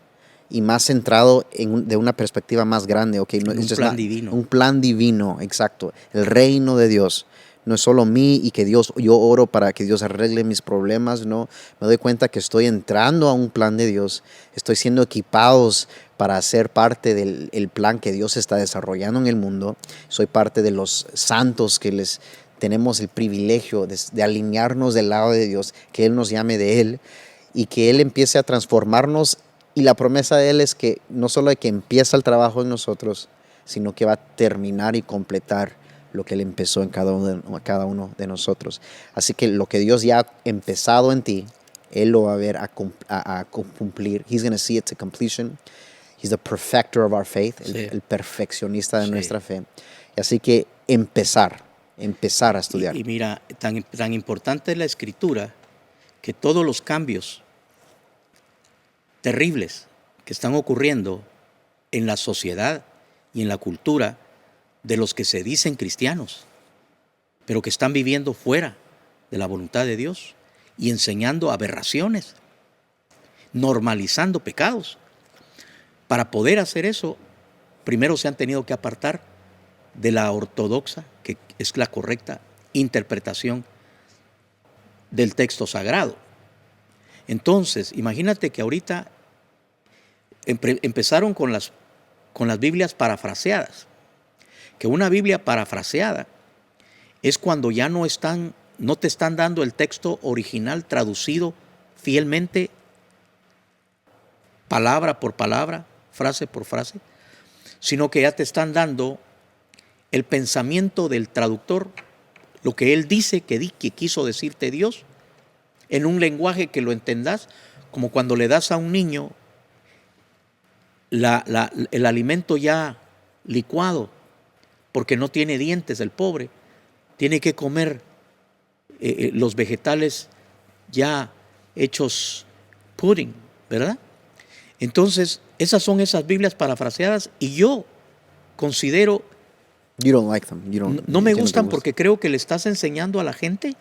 y más centrado de una perspectiva más grande. Okay, no, En un it's just plan not, divino. un plan divino, exacto. El reino de Dios. No es solo mí y que yo oro para que Dios arregle mis problemas, no. Me doy cuenta que estoy entrando a un plan de Dios, estoy siendo equipados para ser parte del plan que Dios está desarrollando en el mundo. Soy parte de los santos que les tenemos el privilegio de alinearnos del lado de Dios, que Él nos llame de Él y que Él empiece a transformarnos. Y la promesa de Él es que no solo de que empieza el trabajo en nosotros, sino que va a terminar y completar lo que Él empezó en cada uno de nosotros. Así que lo que Dios ya ha empezado en ti, Él lo va a ver a cumplir. He's going to see it to completion. He's the perfecter of our faith, Sí. el perfeccionista de Sí. nuestra fe. Así que empezar a estudiar. Y mira, tan importante es la escritura que todos los cambios terribles que están ocurriendo en la sociedad y en la cultura de los que se dicen cristianos, pero que están viviendo fuera de la voluntad de Dios y enseñando aberraciones, normalizando pecados. Para poder hacer eso, primero se han tenido que apartar de la ortodoxa, que es la correcta interpretación del texto sagrado. Entonces, imagínate que ahorita empezaron con las Biblias parafraseadas, que una Biblia parafraseada es cuando ya no te están dando el texto original traducido fielmente, palabra por palabra, frase por frase, sino que ya te están dando el pensamiento del traductor, lo que él dice que quiso decirte Dios, en un lenguaje que lo entendas, como cuando le das a un niño el alimento ya licuado, porque no tiene dientes el pobre, tiene que comer los vegetales ya hechos pudding, ¿verdad? Entonces, esas son esas Biblias parafraseadas y yo considero, You don't like them. no me no te gustan gusta. porque creo que le estás enseñando a la gente,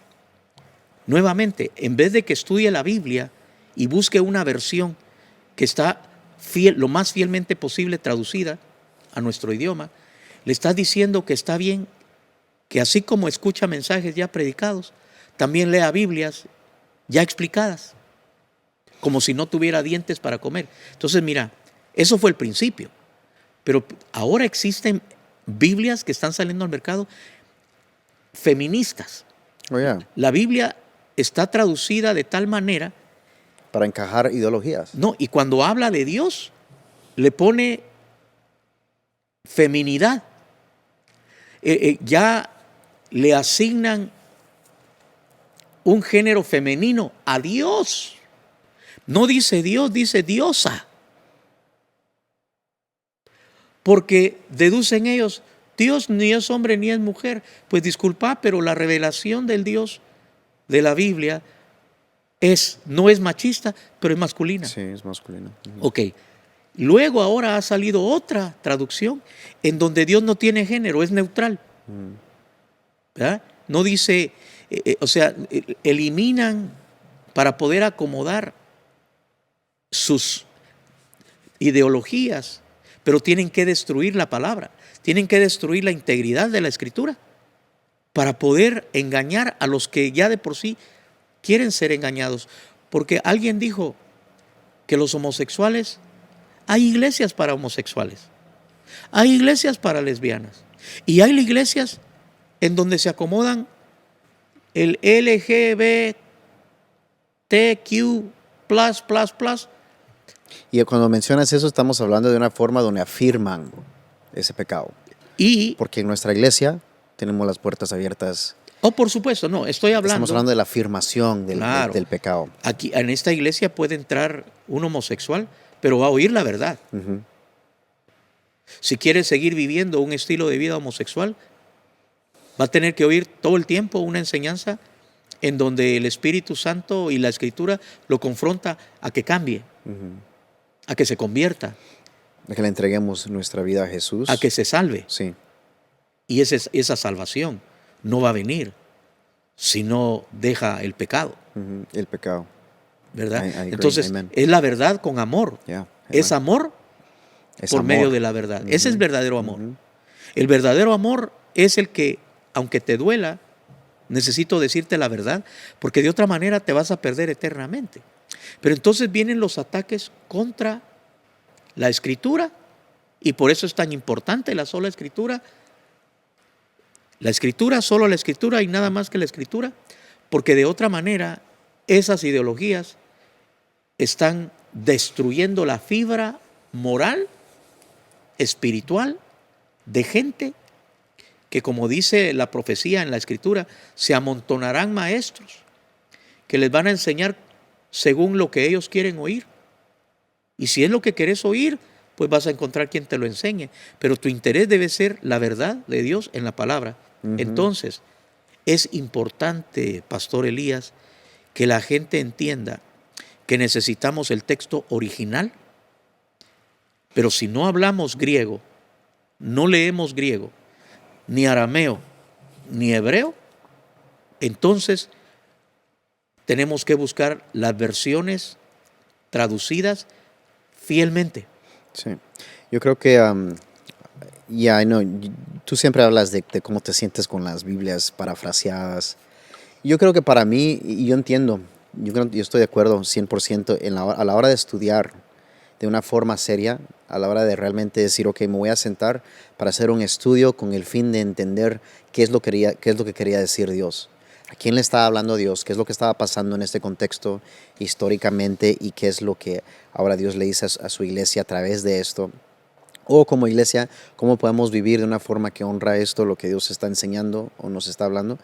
nuevamente, en vez de que estudie la Biblia y busque una versión que está lo más fielmente posible traducida a nuestro idioma, le estás diciendo que está bien que así como escucha mensajes ya predicados, también lea Biblias ya explicadas, como si no tuviera dientes para comer. Entonces, mira, eso fue el principio, pero ahora existen Biblias que están saliendo al mercado feministas. Oh, yeah. La Biblia está traducida de tal manera, Para encajar ideologías. no, y cuando habla de Dios, le pone feminidad. Ya le asignan un género femenino a Dios, No dice Dios, dice diosa. Porque deducen ellos, Dios ni es hombre ni es mujer. Pues disculpa, pero la revelación del Dios de la Biblia no es machista, pero es masculina. Sí, es masculino. Ok. Luego ahora ha salido otra traducción en donde Dios no tiene género, es neutral. ¿Verdad? No dice, eliminan para poder acomodar sus ideologías, pero tienen que destruir la palabra, tienen que destruir la integridad de la Escritura para poder engañar a los que ya de por sí quieren ser engañados. Porque alguien dijo que los homosexuales, hay iglesias para homosexuales, hay iglesias para lesbianas y hay iglesias en donde se acomodan el LGBTQ+++. Y cuando mencionas eso, estamos hablando de una forma donde afirman ese pecado. Y, Porque en nuestra iglesia tenemos las puertas abiertas. por supuesto, no, estoy hablando. Estamos hablando de la afirmación del pecado. Aquí, en esta iglesia puede entrar un homosexual, pero va a oír la verdad. Si quiere seguir viviendo un estilo de vida homosexual, va a tener que oír todo el tiempo una enseñanza en donde el Espíritu Santo y la Escritura lo confronta a que cambie, a que se convierta, A que le entreguemos nuestra vida a Jesús. a que se salve. Sí. Y esa salvación no va a venir si no deja el pecado. El pecado. ¿Verdad? I agree. Entonces, Amen. es la verdad con amor. Yeah. Es amor Es por amor. medio de la verdad. Ese es verdadero amor. El verdadero amor es el que, aunque te duela, necesito decirte la verdad, porque de otra manera te vas a perder eternamente. Pero entonces vienen los ataques contra la Escritura, y por eso es tan importante la sola Escritura. La Escritura, solo la Escritura y nada más que la Escritura, porque de otra manera esas ideologías están destruyendo la fibra moral, espiritual, de gente que, como dice la profecía en la Escritura, se amontonarán maestros que les van a enseñar según lo que ellos quieren oír. Y si es lo que querés oír, pues vas a encontrar quien te lo enseñe. Pero tu interés debe ser la verdad de Dios en la palabra. Entonces, es importante, Pastor Elías, que la gente entienda que necesitamos el texto original, pero si no hablamos griego, no leemos griego, ni arameo, ni hebreo, entonces tenemos que buscar las versiones traducidas fielmente. Sí. Yo creo que, tú siempre hablas de cómo te sientes con las Biblias parafraseadas. Yo creo que para mí, y yo entiendo, yo estoy de acuerdo 100% a la hora de estudiar de una forma seria, a la hora de realmente decir, ok, me voy a sentar para hacer un estudio con el fin de entender qué es lo que quería decir Dios. ¿A quién le estaba hablando Dios? ¿Qué es lo que estaba pasando en este contexto históricamente? ¿Y qué es lo que ahora Dios le dice a su iglesia a través de esto? O como iglesia, ¿cómo podemos vivir de una forma que honra esto, lo que Dios está enseñando o nos está hablando?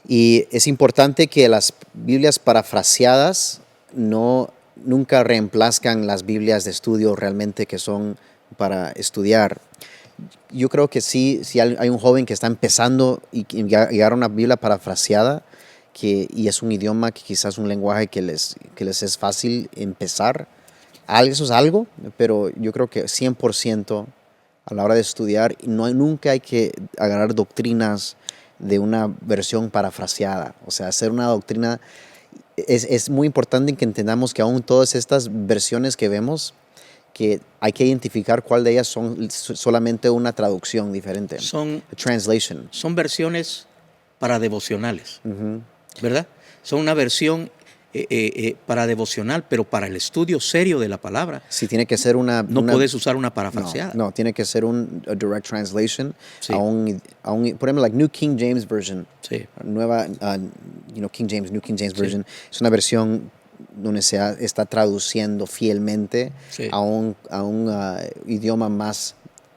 Y es importante que las Biblias parafraseadas nunca reemplazcan las Biblias de estudio realmente que son para estudiar. Yo creo que si hay un joven que está empezando y agarra una Biblia parafraseada y es un idioma que quizás un lenguaje que les es fácil empezar, eso es algo, pero yo creo que 100% a la hora de estudiar nunca hay que agarrar doctrinas de una versión parafraseada. O sea, hacer una doctrina es muy importante que entendamos que aún todas estas versiones que vemos, que hay que identificar cuál de ellas son solamente una traducción diferente. Translation. Son versiones para devocionales, ¿verdad? Son una versión para devocional, pero para el estudio serio de la palabra. Sí, tiene que ser no puedes usar una parafraseada. No, tiene que ser a direct translation. Sí. Por ejemplo, like New King James Version. Sí. Nueva, New King James Version. Es una versión donde se está traduciendo fielmente a un idioma más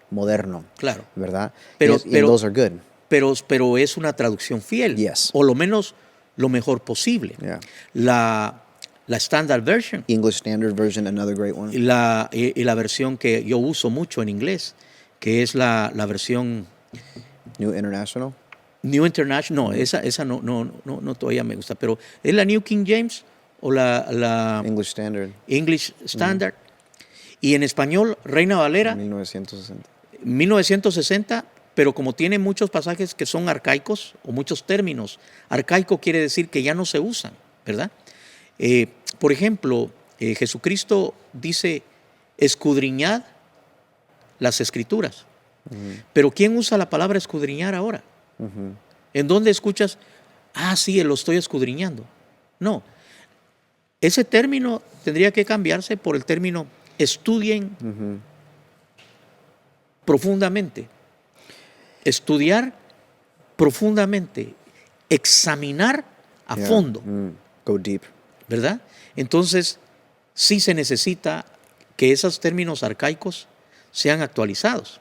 moderno. Claro. ¿Verdad? Pero those are good. Pero es una traducción fiel. Yes. O lo menos lo mejor posible. Yeah. La la Standard Version, English Standard Version, another great one. y la versión que yo uso mucho en inglés, que es la versión New International. New International. No, esa no todavía me gusta, pero es la New King James o la English Standard. English Standard. Y en español, Reina Valera, 1960. 1960, pero como tiene muchos pasajes que son arcaicos o muchos términos, arcaico quiere decir que ya no se usan, ¿verdad? Por ejemplo, Jesucristo dice, escudriñad las escrituras. Pero ¿quién usa la palabra escudriñar ahora? ¿En dónde escuchas? Ah, sí, lo estoy escudriñando. No, ese término tendría que cambiarse por el término estudien profundamente. Estudiar profundamente, examinar a fondo. Go deep. ¿Verdad? Entonces, sí se necesita que esos términos arcaicos sean actualizados.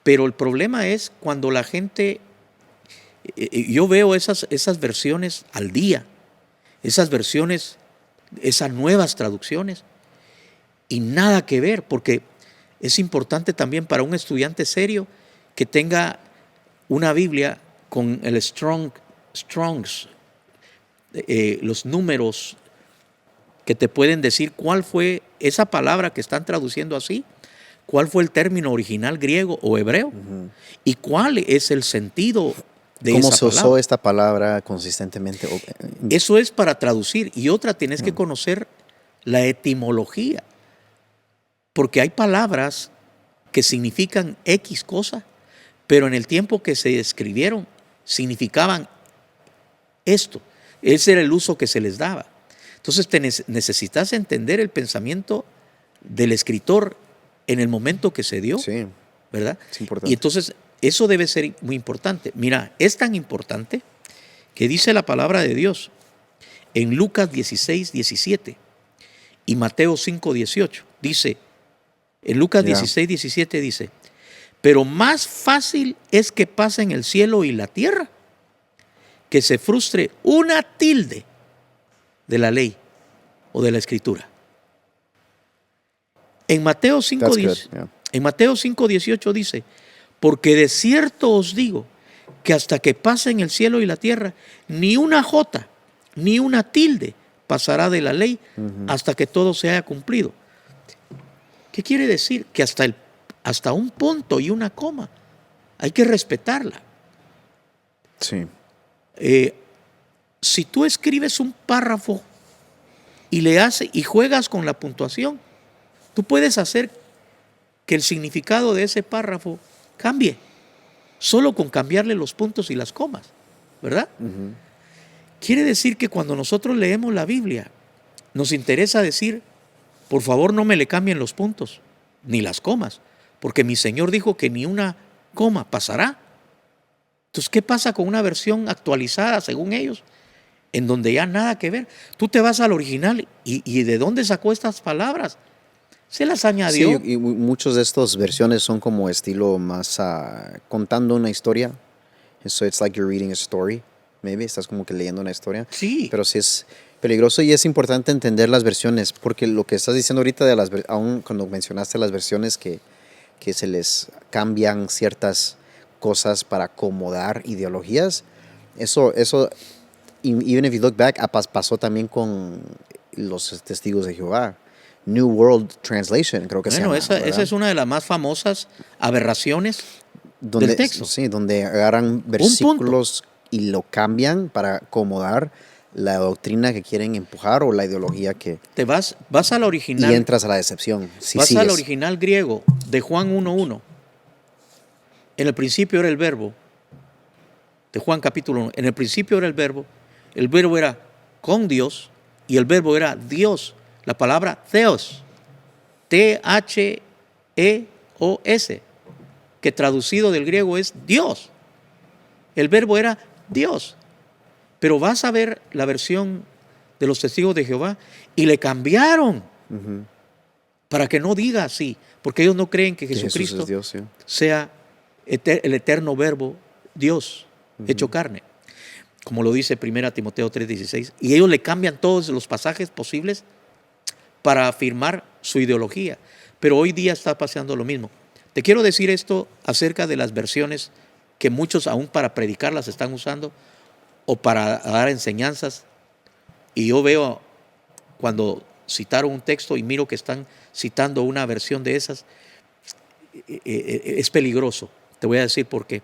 Pero el problema es cuando la gente, yo veo esas versiones al día, esas versiones, esas nuevas traducciones, y nada que ver, porque es importante también para un estudiante serio que tenga una Biblia con el Strongs, los números que te pueden decir cuál fue esa palabra que están traduciendo así, cuál fue el término original griego o hebreo y cuál es el sentido de esa palabra. ¿Cómo se usó esta palabra consistentemente? Eso es para traducir. Y otra, tienes que conocer la etimología, porque hay palabras que significan X cosa, pero en el tiempo que se escribieron significaban esto. Ese era el uso que se les daba. Entonces necesitas entender el pensamiento del escritor en el momento que se dio, Sí, ¿verdad? es importante. Y entonces eso debe ser muy importante. Mira, es tan importante que dice la palabra de Dios en Lucas 16, 17 y Mateo 5, 18. Dice, en Lucas 16, 17 dice, pero más fácil es que pasen el cielo y la tierra que se frustre una tilde de la ley o de la escritura. En Mateo 5, 18 dice, porque de cierto os digo que hasta que pasen el cielo y la tierra, ni una jota, ni una tilde pasará de la ley hasta que todo se haya cumplido. ¿Qué quiere decir? Que hasta un punto y una coma hay que respetarla. Sí. Si tú escribes un párrafo y juegas con la puntuación, tú puedes hacer que el significado de ese párrafo cambie, solo con cambiarle los puntos y las comas, ¿verdad? Quiere decir que cuando nosotros leemos la Biblia, nos interesa decir, por favor no me le cambien los puntos, ni las comas, porque mi Señor dijo que ni una coma pasará. Entonces, ¿qué pasa con una versión actualizada según ellos, en donde ya nada que ver? Tú te vas al original y ¿de dónde sacó estas palabras? Se las añadió. Sí, y muchas de estas versiones son como estilo más contando una historia. So it's like you're reading a story. Maybe estás como que leyendo una historia. Sí. Pero sí es peligroso y es importante entender las versiones, porque lo que estás diciendo ahorita, aún cuando mencionaste las versiones que se les cambian ciertas cosas para acomodar ideologías, eso even if you look back, pasó también con los testigos de Jehová. New World Translation, creo que se llama. Esa es una de las más famosas aberraciones del texto. Sí, donde agarran versículos y lo cambian para acomodar la doctrina que quieren empujar o la ideología que... Vas al original. Y entras a la decepción. Vas al original griego de Juan 1.1. En el principio era el verbo. De Juan capítulo 1. En el principio era el verbo era con Dios y el verbo era Dios. La palabra Theos, T-H-E-O-S, que traducido del griego es Dios. El verbo era Dios. Pero vas a ver la versión de los testigos de Jehová y le cambiaron para que no diga así, porque ellos no creen que Jesucristo es Dios, sea el eterno verbo Dios hecho carne. como lo dice 1 Timoteo 3:16, y ellos le cambian todos los pasajes posibles para afirmar su ideología. Pero hoy día está pasando lo mismo. Te quiero decir esto acerca de las versiones que muchos aún para predicarlas están usando o para dar enseñanzas. Y yo veo cuando citaron un texto y miro que están citando una versión de esas, es peligroso. Te voy a decir por qué.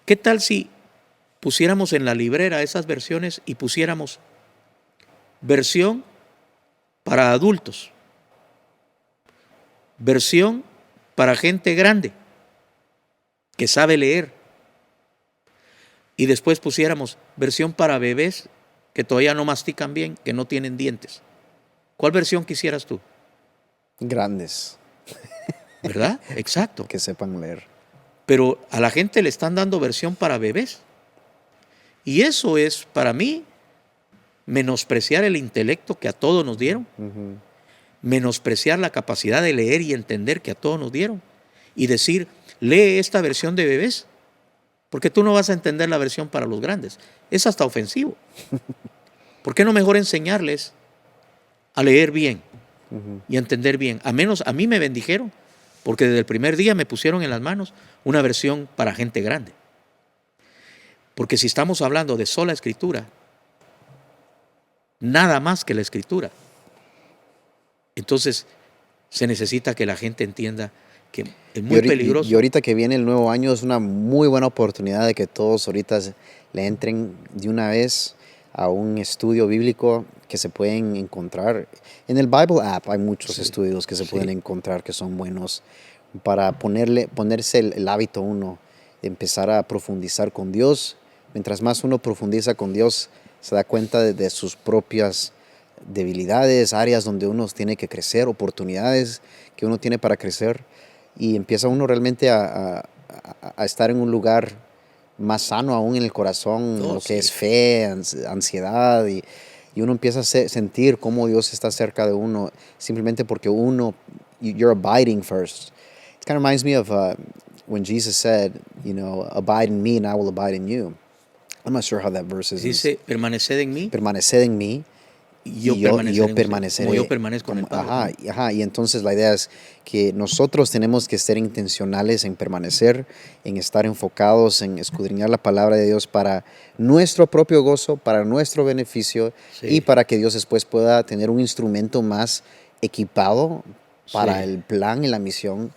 ¿Qué tal si pusiéramos en la librera esas versiones y pusiéramos versión para adultos, versión para gente grande que sabe leer, y después pusiéramos versión para bebés que todavía no mastican bien, que no tienen dientes? ¿Cuál versión quisieras tú? Grandes, ¿Verdad? Exacto. que sepan leer. Pero a la gente le están dando versión para bebés. Y eso es, para mí, menospreciar el intelecto que a todos nos dieron, menospreciar la capacidad de leer y entender que a todos nos dieron, y decir, lee esta versión de bebés, porque tú no vas a entender la versión para los grandes. Es hasta ofensivo. ¿Por qué no mejor enseñarles a leer bien y a entender bien? A menos a mí me bendijeron, porque desde el primer día me pusieron en las manos una versión para gente grande. Porque si estamos hablando de sola escritura, nada más que la escritura, entonces se necesita que la gente entienda que es muy peligroso. Y ahorita que viene el nuevo año es una muy buena oportunidad de que todos ahorita le entren de una vez a un estudio bíblico que se pueden encontrar. En el Bible App hay muchos estudios que se pueden encontrar que son buenos para ponerse el hábito uno de empezar a profundizar con Dios. Mientras más uno profundiza con Dios, se da cuenta de sus propias debilidades, áreas donde uno tiene que crecer, oportunidades que uno tiene para crecer, y empieza uno realmente a estar en un lugar más sano aún en el corazón, lo que es fe, ansiedad, y uno empieza a sentir cómo Dios está cerca de uno, simplemente porque you're abiding first. It kind of reminds me of when Jesus said, abide in me and I will abide in you. I'm not sure how that verse is. Dice, permaneced en mí. Permaneced en mí. Y yo permaneceré. Como yo permanezco en el Padre. Y entonces la idea es que nosotros tenemos que ser intencionales en permanecer, en estar enfocados, en escudriñar la palabra de Dios para nuestro propio gozo, para nuestro beneficio, y para que Dios después pueda tener un instrumento más equipado para el plan y la misión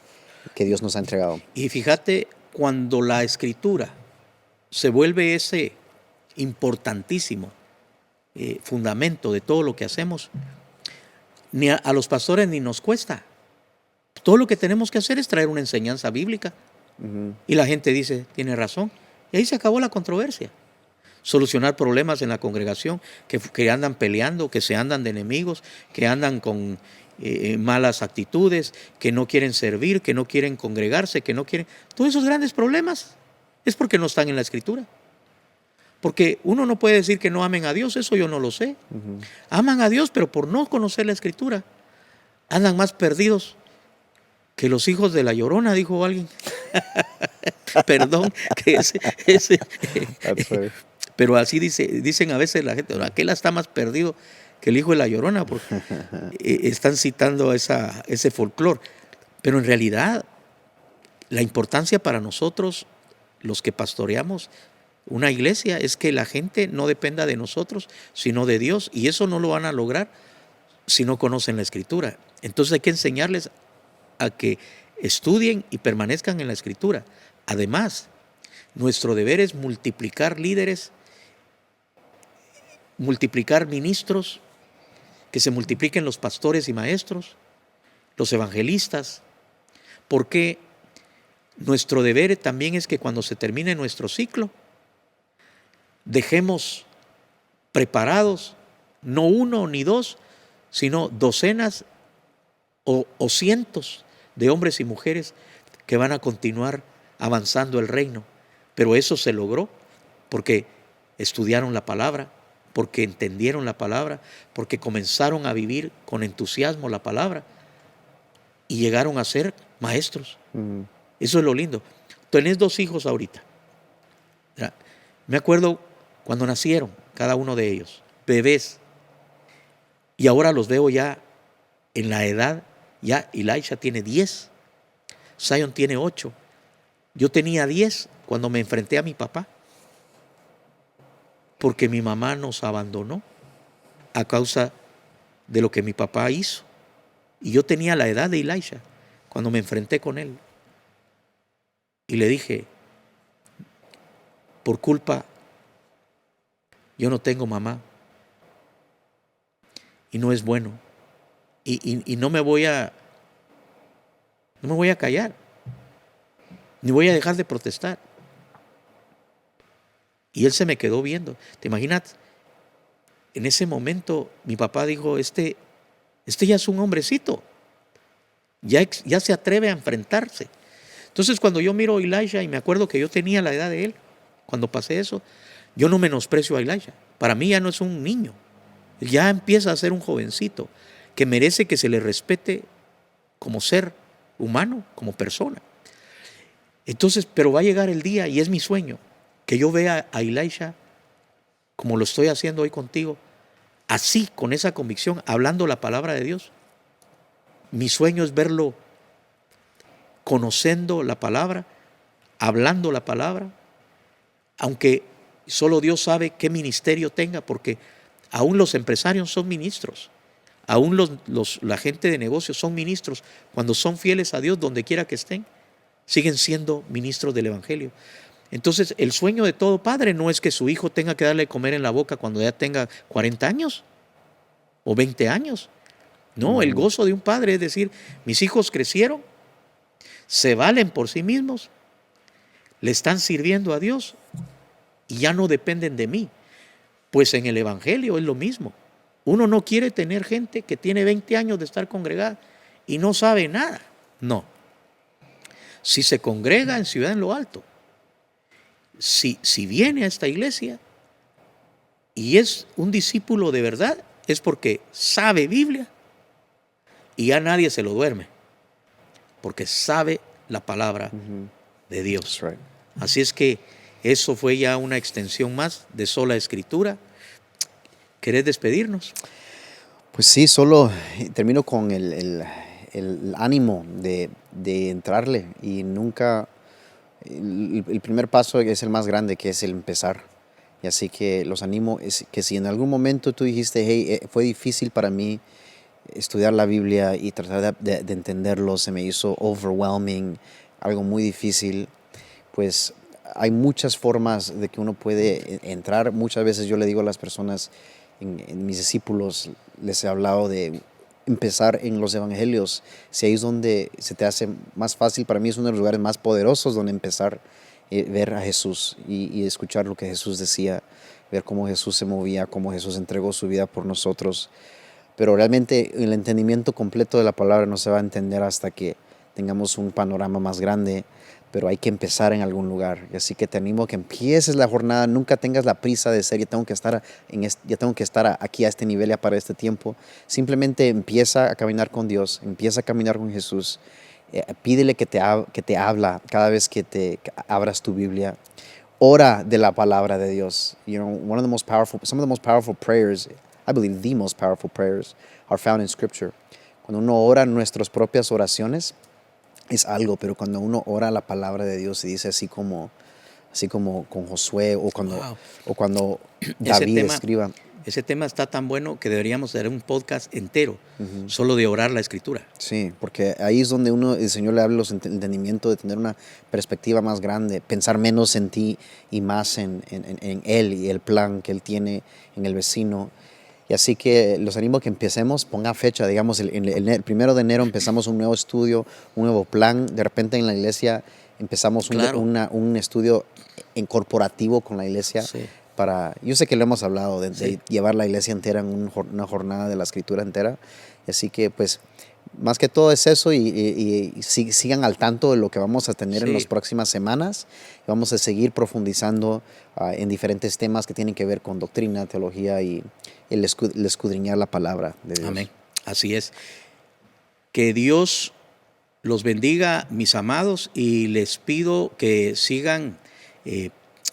que Dios nos ha entregado. Y fíjate, cuando la escritura se vuelve ese importantísimo fundamento de todo lo que hacemos, ni a los pastores ni nos cuesta. Todo lo que tenemos que hacer es traer una enseñanza bíblica. Y la gente dice, tiene razón. Y ahí se acabó la controversia. Solucionar problemas en la congregación, que andan peleando, que se andan de enemigos, que andan con malas actitudes, que no quieren servir, que no quieren congregarse, que no quieren... Todos esos grandes problemas es porque no están en la escritura. Porque uno no puede decir que no amen a Dios, eso yo no lo sé. Aman a Dios, pero por no conocer la escritura, andan más perdidos que los hijos de la Llorona, dijo alguien. Perdón, que ese pero así dicen a veces la gente, aquel está más perdido que el hijo de la Llorona, porque están citando ese folclore. Pero en realidad, la importancia para nosotros, los que pastoreamos una iglesia, es que la gente no dependa de nosotros, sino de Dios. Y eso no lo van a lograr si no conocen la Escritura. Entonces hay que enseñarles a que estudien y permanezcan en la Escritura. Además, nuestro deber es multiplicar líderes, multiplicar ministros, que se multipliquen los pastores y maestros, los evangelistas, porque nuestro deber también es que cuando se termine nuestro ciclo, dejemos preparados no uno ni dos, sino docenas o cientos de hombres y mujeres que van a continuar avanzando el reino. Pero eso se logró porque estudiaron la palabra, porque entendieron la palabra, porque comenzaron a vivir con entusiasmo la palabra y llegaron a ser maestros. Eso es lo lindo. Tenés 2 hijos ahorita. Me acuerdo cuando nacieron, cada uno de ellos, bebés. Y ahora los veo ya en la edad, ya Elisha tiene 10, Zion tiene 8. Yo tenía 10 cuando me enfrenté a mi papá, porque mi mamá nos abandonó a causa de lo que mi papá hizo. Y yo tenía la edad de Elisha cuando me enfrenté con él. Y le dije, por culpa, yo no tengo mamá. Y no es bueno. Y no me voy a callar. Ni voy a dejar de protestar. Y él se me quedó viendo. ¿Te imaginas? En ese momento mi papá dijo, este ya es un hombrecito. Ya se atreve a enfrentarse. Entonces cuando yo miro a Elisha y me acuerdo que yo tenía la edad de él, cuando pasé eso, yo no menosprecio a Elisha. Para mí ya no es un niño. Ya empieza a ser un jovencito que merece que se le respete como ser humano, como persona. Entonces, pero va a llegar el día, y es mi sueño, que yo vea a Elisha como lo estoy haciendo hoy contigo, así, con esa convicción, hablando la palabra de Dios. Mi sueño es verlo conociendo la palabra, hablando la palabra, aunque solo Dios sabe qué ministerio tenga, porque aún los empresarios son ministros, aún la gente de negocios son ministros. Cuando son fieles a Dios, donde quiera que estén, siguen siendo ministros del Evangelio. Entonces, el sueño de todo padre no es que su hijo tenga que darle de comer en la boca cuando ya tenga 40 años o 20 años. No, el gozo de un padre es decir, mis hijos crecieron, se valen por sí mismos, le están sirviendo a Dios y ya no dependen de mí. Pues en el Evangelio es lo mismo. Uno no quiere tener gente que tiene 20 años de estar congregada y no sabe nada. No. Si se congrega en Ciudad en lo Alto, si viene a esta iglesia y es un discípulo de verdad, es porque sabe Biblia y ya nadie se lo duerme, porque sabe la palabra de Dios. That's right. Así es que eso fue ya una extensión más de Sola Escritura. ¿Querés despedirnos? Pues sí, solo termino con el ánimo de entrarle y nunca, el primer paso es el más grande, que es el empezar. Y así que los animo, es que si en algún momento tú dijiste, hey, fue difícil para mí estudiar la Biblia y tratar de entenderlo, se me hizo overwhelming, algo muy difícil, pues hay muchas formas de que uno puede entrar. Muchas veces yo le digo a las personas, en mis discípulos, les he hablado de empezar en los evangelios. Si ahí es donde se te hace más fácil, para mí es uno de los lugares más poderosos donde empezar, ver a Jesús y escuchar lo que Jesús decía, ver cómo Jesús se movía, cómo Jesús entregó su vida por nosotros. Pero realmente el entendimiento completo de la palabra no se va a entender hasta que tengamos un panorama más grande, pero hay que empezar en algún lugar. Y así que te animo a que empieces la jornada, nunca tengas la prisa de ser, ya tengo que estar aquí a este nivel ya para este tiempo. Simplemente empieza a caminar con Dios, empieza a caminar con Jesús. Pídele que te habla cada vez que abras tu Biblia. Ora de la palabra de Dios. You know, some of the most powerful prayers, I believe the most powerful prayers, are found in Scripture. Cuando uno ora nuestras propias oraciones, es algo, pero cuando uno ora la palabra de Dios y dice así como con Josué o cuando David escriba. Ese tema está tan bueno que deberíamos hacer un podcast entero solo de orar la Escritura. Sí, porque ahí es donde el Señor le habla los entendimientos de tener una perspectiva más grande, pensar menos en ti y más en Él y el plan que Él tiene en el vecino. Y así que los animo a que empecemos, ponga fecha, digamos, el 1 de enero empezamos un nuevo estudio, un nuevo plan. De repente en la iglesia empezamos un estudio en corporativo con la iglesia. Sí. Yo sé que lo hemos hablado, de llevar la iglesia entera en una jornada de la Escritura entera. Así que pues más que todo es eso y sigan al tanto de lo que vamos a tener en las próximas semanas. Vamos a seguir profundizando en diferentes temas que tienen que ver con doctrina, teología y el escudriñar la palabra de Dios. Amén. Así es. Que Dios los bendiga, mis amados, y les pido que sigan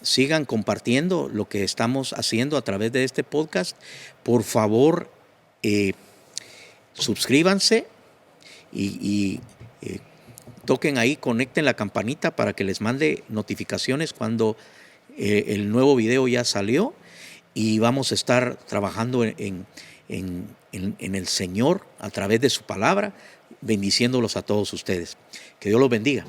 sigan compartiendo lo que estamos haciendo a través de este podcast. Por favor, suscríbanse y toquen ahí, conecten la campanita para que les mande notificaciones cuando el nuevo video ya salió, y vamos a estar trabajando en el Señor a través de su palabra, bendiciéndolos a todos ustedes. Que Dios los bendiga.